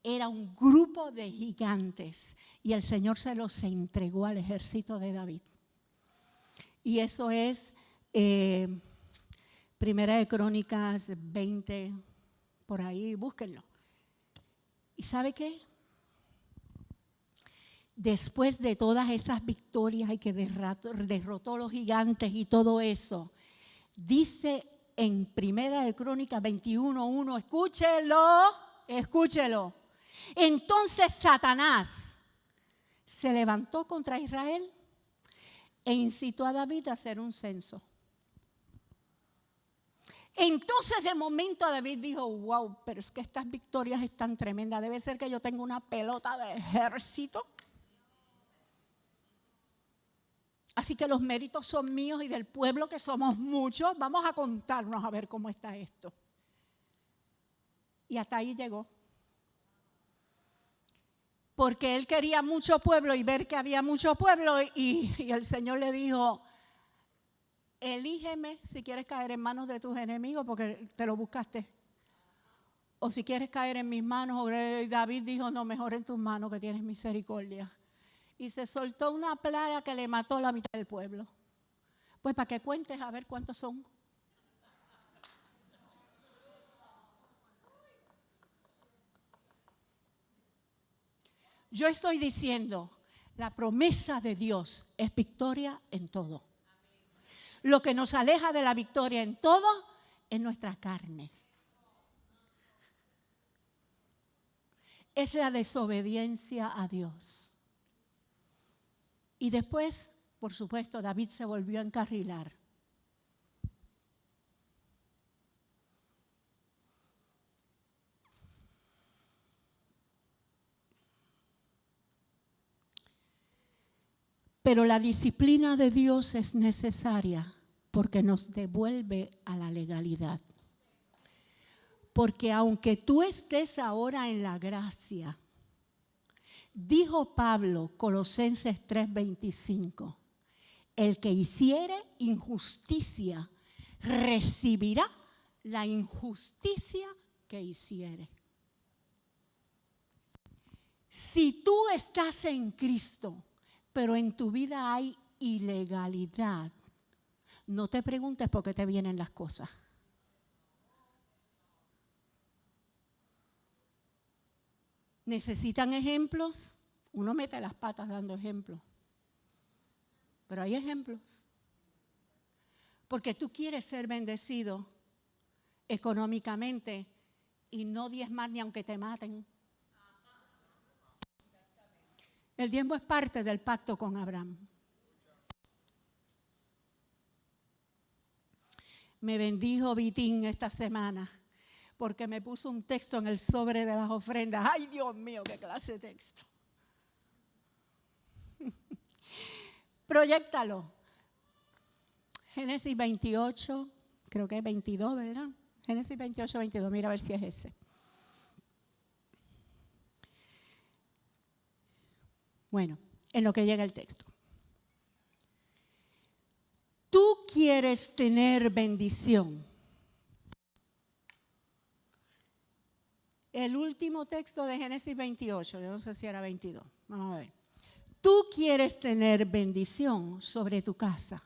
era un grupo de gigantes. Y el Señor se los entregó al ejército de David. Y eso es Primera de Crónicas 20, por ahí, búsquenlo. ¿Y sabe qué? Después de todas esas victorias y que derrotó a los gigantes y todo eso, dice en Primera de Crónicas 21:1, escúchelo. Entonces Satanás se levantó contra Israel e incitó a David a hacer un censo. Entonces de momento David dijo, wow, pero es que estas victorias están tremendas. Debe ser que yo tengo una pelota de ejército. Así que los méritos son míos y del pueblo que somos muchos. Vamos a contarnos a ver cómo está esto. Y hasta ahí llegó. Porque él quería mucho pueblo y ver que había mucho pueblo y el Señor le dijo, elígeme si quieres caer en manos de tus enemigos porque te lo buscaste. O si quieres caer en mis manos. David dijo, no, mejor en tus manos que tienes misericordia. Y se soltó una plaga que le mató a la mitad del pueblo. Pues para que cuentes a ver cuántos son. Yo estoy diciendo, la promesa de Dios es victoria en todo. Lo que nos aleja de la victoria en todo es nuestra carne. Es la desobediencia a Dios. Y después, por supuesto, David se volvió a encarrilar. Pero la disciplina de Dios es necesaria porque nos devuelve a la legalidad. Porque aunque tú estés ahora en la gracia, dijo Pablo, Colosenses 3:25, el que hiciere injusticia recibirá la injusticia que hiciere. Si tú estás en Cristo, pero en tu vida hay ilegalidad, no te preguntes por qué te vienen las cosas. ¿Necesitan ejemplos? Uno mete las patas dando ejemplos. Pero hay ejemplos. Porque tú quieres ser bendecido económicamente y no diezmar ni aunque te maten. El diezmo es parte del pacto con Abraham. Me bendijo Vitín esta semana porque me puso un texto en el sobre de las ofrendas. ¡Ay, Dios mío, qué clase de texto! Proyéctalo. Génesis 28, creo que es 22, ¿verdad? Génesis 28, 22, mira a ver si es ese. Bueno, en lo que llega el texto. Tú quieres tener bendición. El último texto de Génesis 28, yo no sé si era 22, vamos a ver. Tú quieres tener bendición sobre tu casa,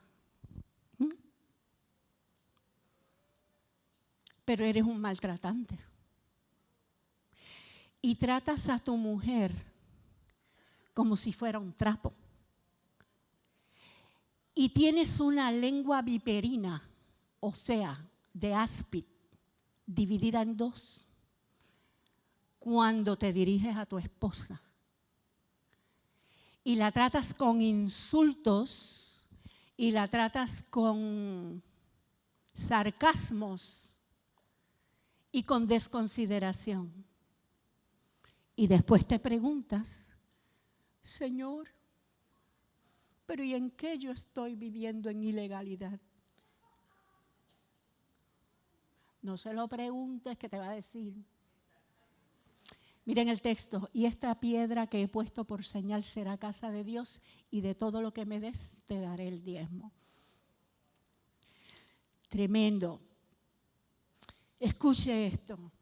pero eres un maltratante. Y tratas a tu mujer como si fuera un trapo. Y tienes una lengua viperina, o sea, de áspid, dividida en dos, cuando te diriges a tu esposa. Y la tratas con insultos y la tratas con sarcasmos y con desconsideración. Y después te preguntas, Señor, pero ¿y en qué yo estoy viviendo en ilegalidad? No se lo preguntes, que te va a decir. Miren el texto, y esta piedra que he puesto por señal será casa de Dios, y de todo lo que me des te daré el diezmo. Tremendo. Escuche esto.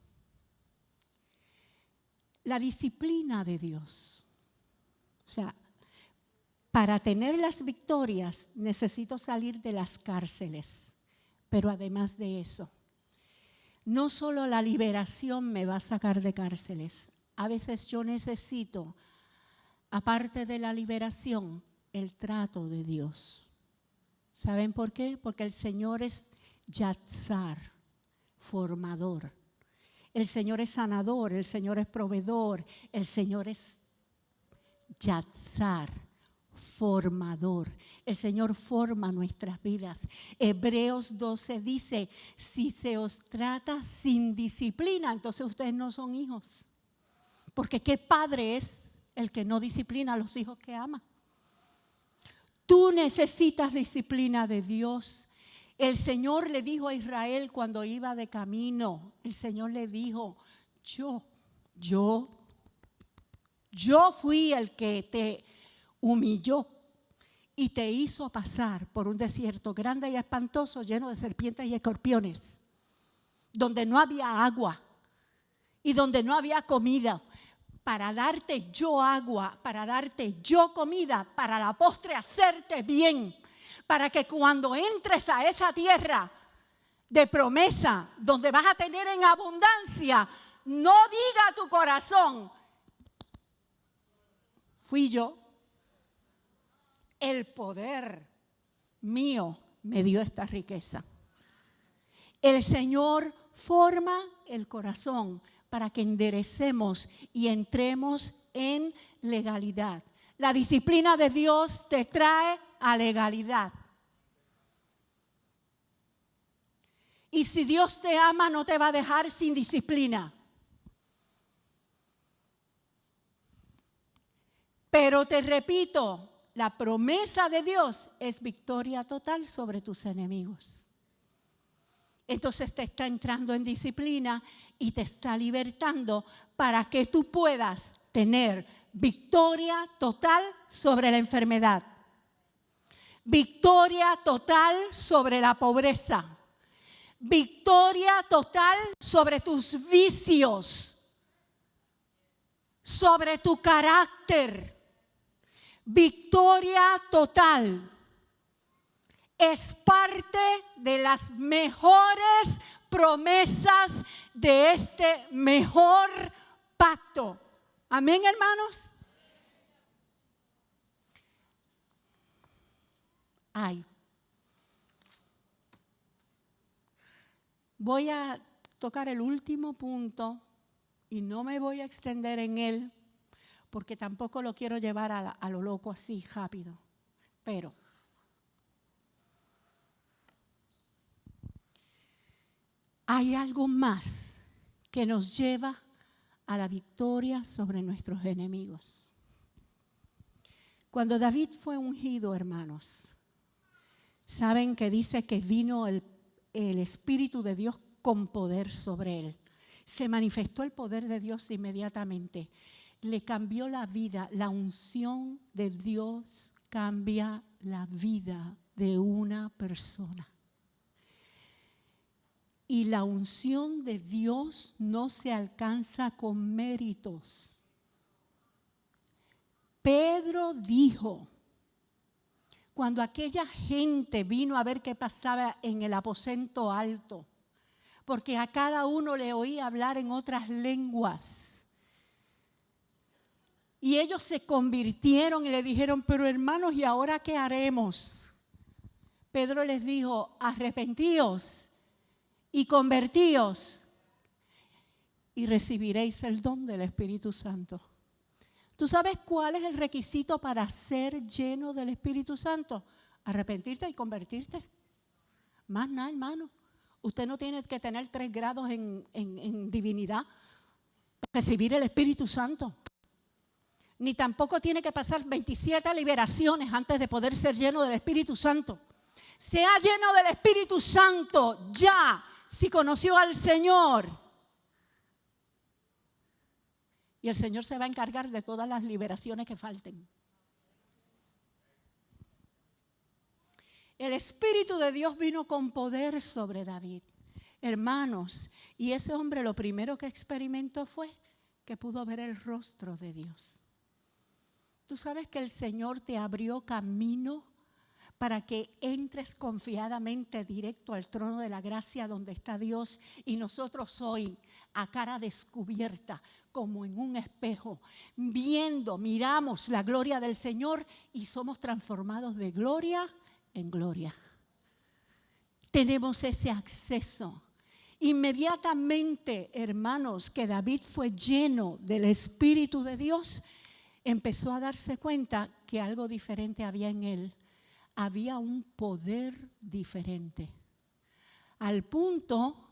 La disciplina de Dios. O sea, para tener las victorias necesito salir de las cárceles. Pero además de eso, no solo la liberación me va a sacar de cárceles. A veces yo necesito, aparte de la liberación, el trato de Dios. ¿Saben por qué? Porque el Señor es Yatzar, formador. El Señor es sanador, el Señor es proveedor, el Señor es Yatzar, formador. El Señor forma nuestras vidas. Hebreos 12 dice, si se os trata sin disciplina, entonces ustedes no son hijos. Porque ¿qué padre es el que no disciplina a los hijos que ama? Tú necesitas disciplina de Dios. El Señor le dijo a Israel cuando iba de camino, el Señor le dijo, yo fui el que te humilló y te hizo pasar por un desierto grande y espantoso, lleno de serpientes y escorpiones, donde no había agua y donde no había comida, para darte yo agua, para darte yo comida, para la postre hacerte bien, para que cuando entres a esa tierra de promesa, donde vas a tener en abundancia, no diga tu corazón, fui yo. El poder mío me dio esta riqueza. El Señor forma el corazón para que enderecemos y entremos en legalidad. La disciplina de Dios te trae a legalidad. Y si Dios te ama, no te va a dejar sin disciplina. Pero te repito, la promesa de Dios es victoria total sobre tus enemigos. Entonces te está entrando en disciplina y te está libertando para que tú puedas tener victoria total sobre la enfermedad, victoria total sobre la pobreza, victoria total sobre tus vicios, sobre tu carácter. Victoria total. Es parte de las mejores promesas de este mejor pacto. Amén, hermanos. Voy a tocar el último punto y no me voy a extender en él, porque tampoco lo quiero llevar a lo loco así rápido. Pero hay algo más que nos lleva a la victoria sobre nuestros enemigos. Cuando David fue ungido, hermanos, saben que dice que vino el Espíritu de Dios con poder sobre él. Se manifestó el poder de Dios inmediatamente. Le cambió la vida. La unción de Dios cambia la vida de una persona. Y la unción de Dios no se alcanza con méritos. Pedro dijo, dijo, cuando aquella gente vino a ver qué pasaba en el aposento alto, porque a cada uno le oía hablar en otras lenguas, y ellos se convirtieron y le dijeron, pero hermanos, ¿y ahora qué haremos? Pedro les dijo, arrepentíos y convertíos y recibiréis el don del Espíritu Santo. ¿Tú sabes cuál es el requisito para ser lleno del Espíritu Santo? Arrepentirte y convertirte. Más nada, hermano. Usted no tiene que tener 3 grados en divinidad para recibir el Espíritu Santo. Ni tampoco tiene que pasar 27 liberaciones antes de poder ser lleno del Espíritu Santo. Sea lleno del Espíritu Santo ya, si conoció al Señor. Y el Señor se va a encargar de todas las liberaciones que falten. El Espíritu de Dios vino con poder sobre David. Hermanos, y ese hombre lo primero que experimentó fue que pudo ver el rostro de Dios. Tú sabes que el Señor te abrió camino para que entres confiadamente directo al trono de la gracia donde está Dios, y nosotros hoy a cara descubierta, como en un espejo, miramos la gloria del Señor y somos transformados de gloria en gloria. Tenemos ese acceso. Inmediatamente, hermanos, que David fue lleno del Espíritu de Dios, empezó a darse cuenta que algo diferente había en él. Había un poder diferente. Al punto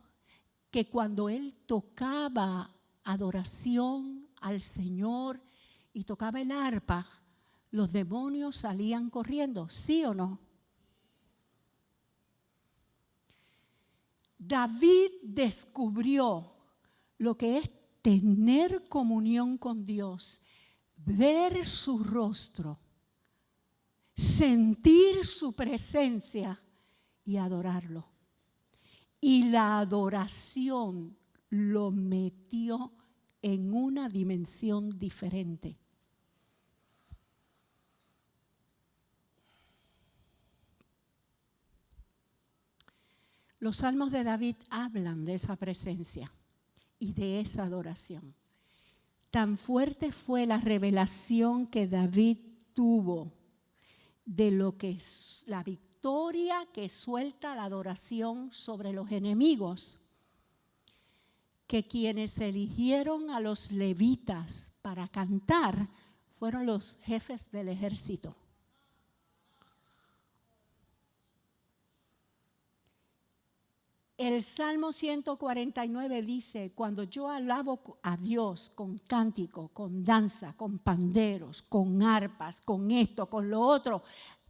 que cuando él tocaba adoración al Señor y tocaba el arpa, los demonios salían corriendo, ¿sí o no? David descubrió lo que es tener comunión con Dios, ver su rostro, sentir su presencia y adorarlo. Y la adoración lo metió en una dimensión diferente. Los salmos de David hablan de esa presencia y de esa adoración. Tan fuerte fue la revelación que David tuvo de lo que es la victoria que suelta la adoración sobre los enemigos, que quienes eligieron a los levitas para cantar fueron los jefes del ejército. El Salmo 149 dice, cuando yo alabo a Dios con cántico, con danza, con panderos, con arpas, con esto, con lo otro,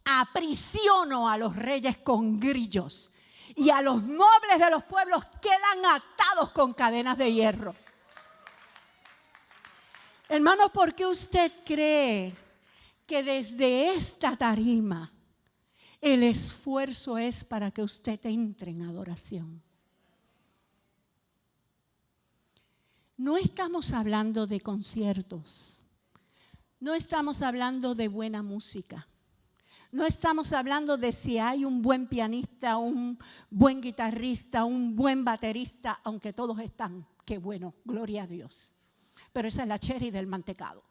aprisiono a los reyes con grillos y a los nobles de los pueblos quedan atados con cadenas de hierro. Hermano, ¿por qué usted cree que desde esta tarima el esfuerzo es para que usted entre en adoración? No estamos hablando de conciertos, no estamos hablando de buena música, no estamos hablando de si hay un buen pianista, un buen guitarrista, un buen baterista, aunque todos están, qué bueno, gloria a Dios. Pero esa es la cherry del mantecado.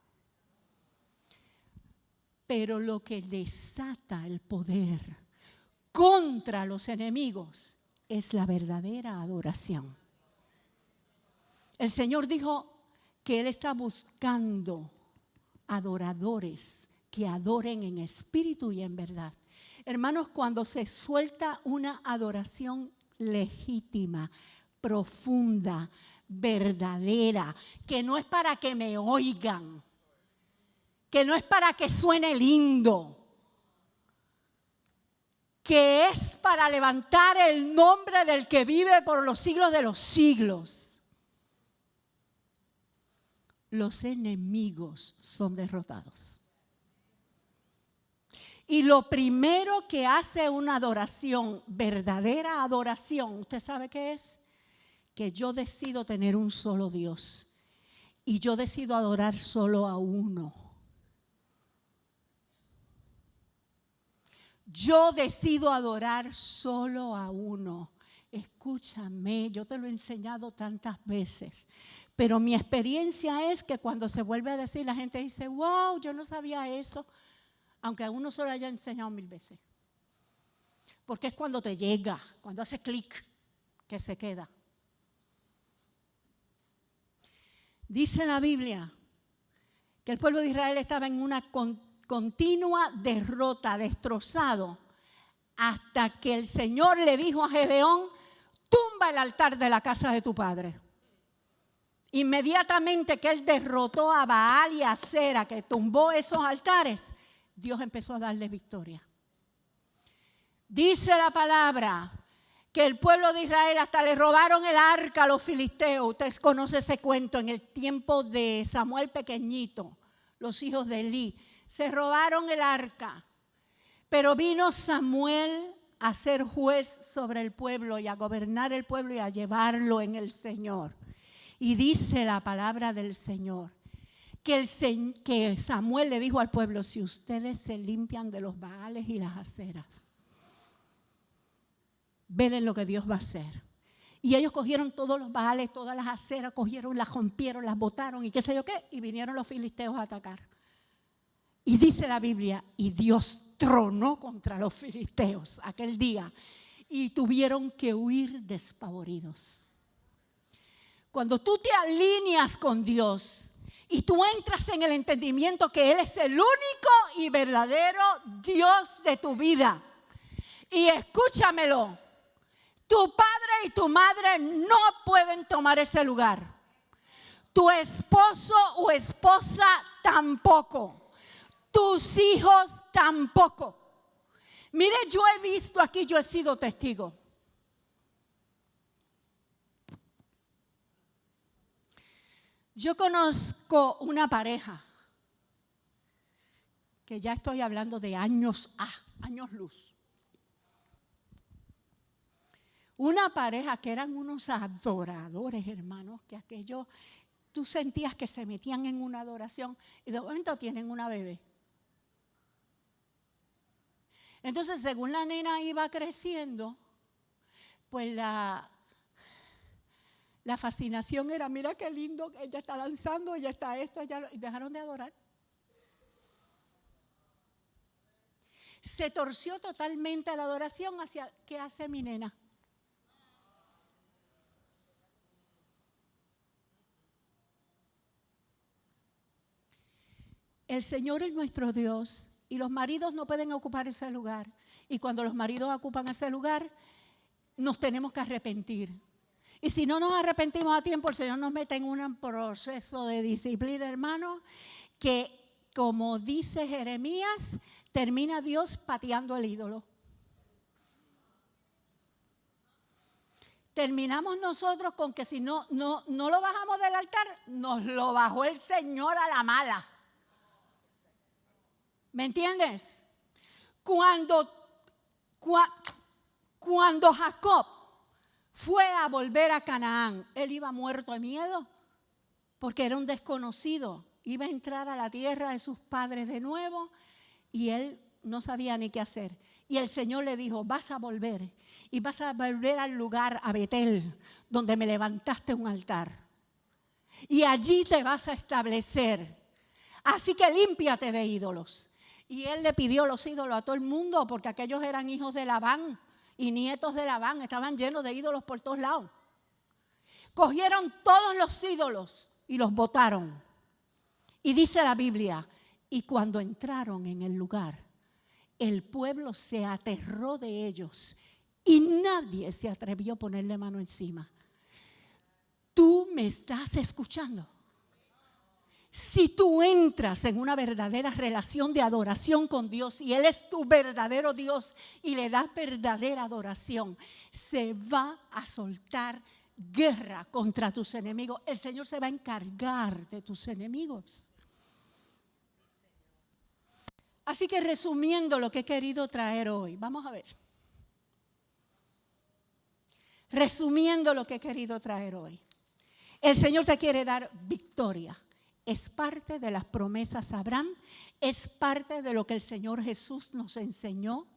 Pero lo que desata el poder contra los enemigos es la verdadera adoración. El Señor dijo que Él está buscando adoradores que adoren en espíritu y en verdad. Hermanos, cuando se suelta una adoración legítima, profunda, verdadera, que no es para que me oigan, que no es para que suene lindo, que es para levantar el nombre del que vive por los siglos de los siglos, los enemigos son derrotados. Y lo primero que hace una adoración, verdadera adoración, ¿usted sabe qué es? Que yo decido tener un solo Dios y yo decido adorar solo a uno. Yo decido adorar solo a uno. Escúchame, yo te lo he enseñado tantas veces, pero mi experiencia es que cuando se vuelve a decir, la gente dice, wow, yo no sabía eso, aunque a uno se lo haya enseñado 1000 veces. Porque es cuando te llega, cuando hace clic, que se queda. Dice la Biblia que el pueblo de Israel estaba en una continua derrota, destrozado, hasta que el Señor le dijo a Gedeón, tumba el altar de la casa de tu padre. Inmediatamente que él derrotó a Baal y a Asera, que tumbó esos altares, Dios empezó a darle victoria. Dice la palabra que el pueblo de Israel hasta le robaron el arca a los filisteos. Usted conoce ese cuento en el tiempo de Samuel pequeñito, los hijos de Elí. Se robaron el arca, pero vino Samuel a ser juez sobre el pueblo y a gobernar el pueblo y a llevarlo en el Señor. Y dice la palabra del Señor que Samuel le dijo al pueblo, si ustedes se limpian de los Baales y las Aseras, ven lo que Dios va a hacer. Y ellos cogieron todos los Baales, todas las Aseras, cogieron, las rompieron, las botaron y qué sé yo qué, y vinieron los filisteos a atacar. Y dice la Biblia, y Dios tronó contra los filisteos aquel día y tuvieron que huir despavoridos. Cuando tú te alineas con Dios y tú entras en el entendimiento que Él es el único y verdadero Dios de tu vida, y escúchamelo, tu padre y tu madre no pueden tomar ese lugar. Tu esposo o esposa tampoco. Tus hijos tampoco. Mire, yo he visto aquí, yo he sido testigo. Yo conozco una pareja que ya estoy hablando de años luz. Una pareja que eran unos adoradores, hermanos, que aquellos, tú sentías que se metían en una adoración y de momento tienen una bebé. Entonces, según la nena iba creciendo, pues la fascinación era, mira qué lindo, ella está danzando, ella está esto, y dejaron de adorar. Se torció totalmente la adoración hacia qué hace mi nena. El Señor es nuestro Dios. Y los maridos no pueden ocupar ese lugar. Y cuando los maridos ocupan ese lugar, nos tenemos que arrepentir. Y si no nos arrepentimos a tiempo, el Señor nos mete en un proceso de disciplina, hermano, que como dice Jeremías, termina Dios pateando el ídolo. Terminamos nosotros con que si no lo bajamos del altar, nos lo bajó el Señor a la mala. ¿Me entiendes? Cuando Jacob fue a volver a Canaán, él iba muerto de miedo porque era un desconocido. Iba a entrar a la tierra de sus padres de nuevo y él no sabía ni qué hacer. Y el Señor le dijo, vas a volver y vas a volver al lugar, a Betel, donde me levantaste un altar. Y allí te vas a establecer. Así que límpiate de ídolos. Y él le pidió los ídolos a todo el mundo porque aquellos eran hijos de Labán y nietos de Labán. Estaban llenos de ídolos por todos lados. Cogieron todos los ídolos y los botaron. Y dice la Biblia, y cuando entraron en el lugar, el pueblo se aterró de ellos y nadie se atrevió a ponerle mano encima. ¿Tú me estás escuchando? Si tú entras en una verdadera relación de adoración con Dios y Él es tu verdadero Dios y le das verdadera adoración, se va a soltar guerra contra tus enemigos. El Señor se va a encargar de tus enemigos. Así que resumiendo lo que he querido traer hoy, vamos a ver. Resumiendo lo que he querido traer hoy, el Señor te quiere dar victoria. Es parte de las promesas a Abraham, es parte de lo que el Señor Jesús nos enseñó.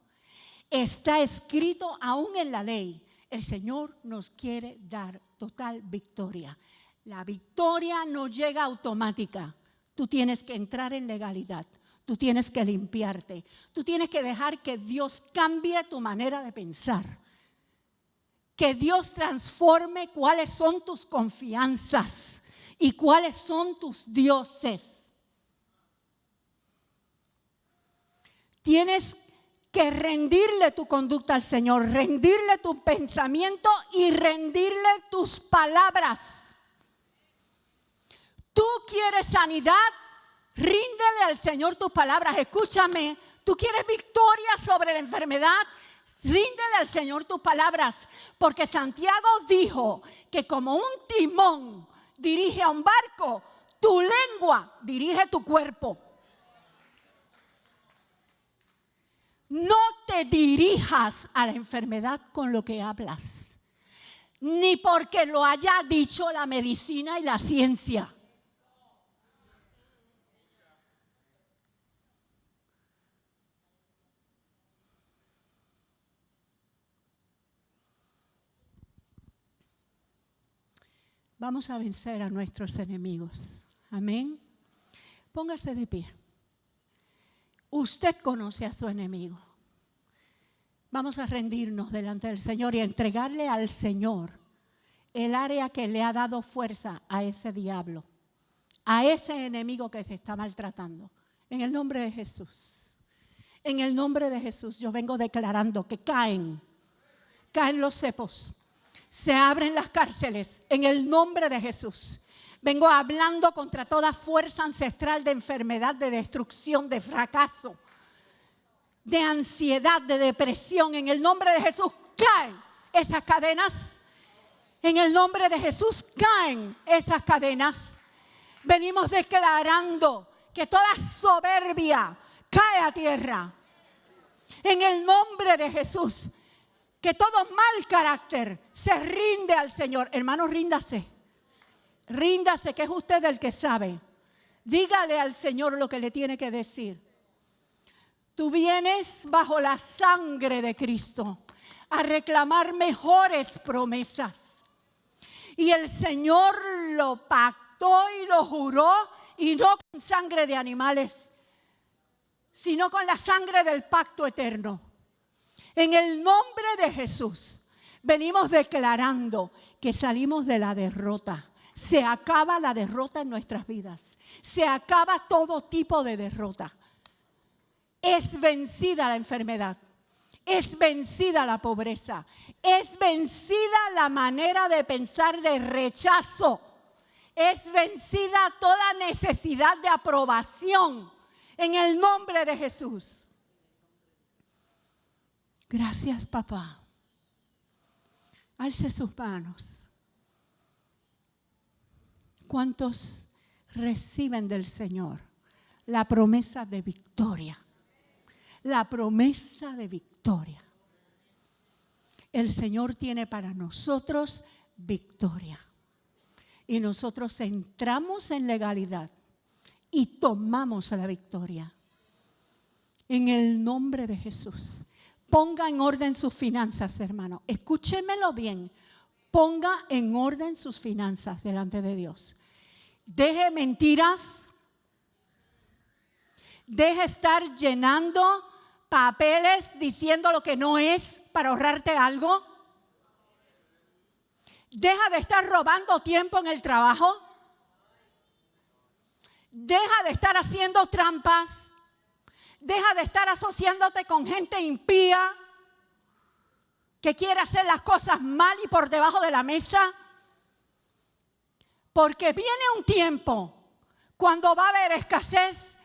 está escrito aún en la ley. El Señor nos quiere dar total victoria. La victoria no llega automática. Tú tienes que entrar en legalidad. Tú tienes que limpiarte. Tú tienes que dejar que Dios cambie tu manera de pensar. Que Dios transforme cuáles son tus confianzas y cuáles son tus dioses. Tienes que rendirle tu conducta al Señor, rendirle tu pensamiento y rendirle tus palabras. Tú quieres sanidad, ríndele al Señor tus palabras. Escúchame, tú quieres victoria sobre la enfermedad, ríndele al Señor tus palabras. Porque Santiago dijo que como un timón dirige a un barco, tu lengua dirige tu cuerpo. No te dirijas a la enfermedad con lo que hablas, ni porque lo haya dicho la medicina y la ciencia. Vamos a vencer a nuestros enemigos. Amén. Póngase de pie. Usted conoce a su enemigo. Vamos a rendirnos delante del Señor y a entregarle al Señor el área que le ha dado fuerza a ese diablo, a ese enemigo que se está maltratando. En el nombre de Jesús. En el nombre de Jesús yo vengo declarando que caen los cepos, se abren las cárceles en el nombre de Jesús. Vengo hablando contra toda fuerza ancestral de enfermedad, de destrucción, de fracaso, de ansiedad, de depresión. En el nombre de Jesús caen esas cadenas. En el nombre de Jesús caen esas cadenas. Venimos declarando que toda soberbia cae a tierra. En el nombre de Jesús, que todo mal carácter se rinde al Señor. Hermano, ríndase. Ríndase, que es usted el que sabe. Dígale al Señor lo que le tiene que decir. Tú vienes bajo la sangre de Cristo a reclamar mejores promesas. Y el Señor lo pactó y lo juró, y no con sangre de animales, sino con la sangre del pacto eterno. En el nombre de Jesús venimos declarando que salimos de la derrota. Se acaba la derrota en nuestras vidas. Se acaba todo tipo de derrota. Es vencida la enfermedad. Es vencida la pobreza. Es vencida la manera de pensar de rechazo. Es vencida toda necesidad de aprobación. En el nombre de Jesús. Gracias, papá. Alce sus manos. ¿Cuántos reciben del Señor la promesa de victoria? La promesa de victoria. El Señor tiene para nosotros victoria. Y nosotros entramos en legalidad y tomamos la victoria. En el nombre de Jesús. Ponga en orden sus finanzas, hermano. Escúchemelo bien. Ponga en orden sus finanzas delante de Dios. Deje mentiras. Deje estar llenando papeles diciendo lo que no es para ahorrarte algo. Deja de estar robando tiempo en el trabajo. Deja de estar haciendo trampas. Deja de estar asociándote con gente impía que quiere hacer las cosas mal y por debajo de la mesa. Porque viene un tiempo cuando va a haber escasez,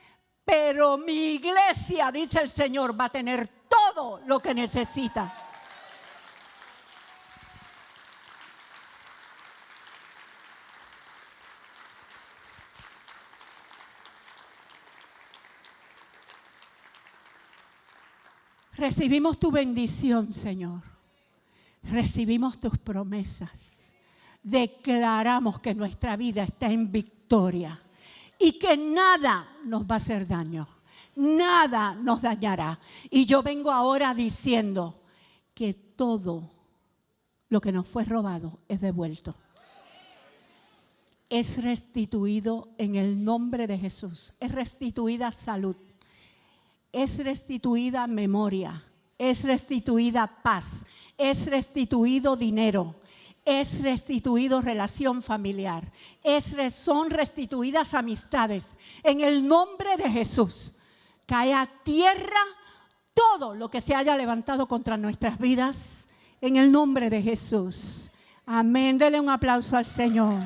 pero mi iglesia, dice el Señor, va a tener todo lo que necesita. Recibimos tu bendición, Señor. Recibimos tus promesas. Declaramos que nuestra vida está en victoria y que nada nos va a hacer daño. Nada nos dañará. Y yo vengo ahora diciendo que todo lo que nos fue robado es devuelto. Es restituido en el nombre de Jesús. Es restituida salud. Es restituida memoria. Es restituida paz. Es restituido dinero. Es restituido relación familiar. Son restituidas amistades. En el nombre de Jesús. Cae a tierra todo lo que se haya levantado contra nuestras vidas. En el nombre de Jesús. Amén. Dele un aplauso al Señor.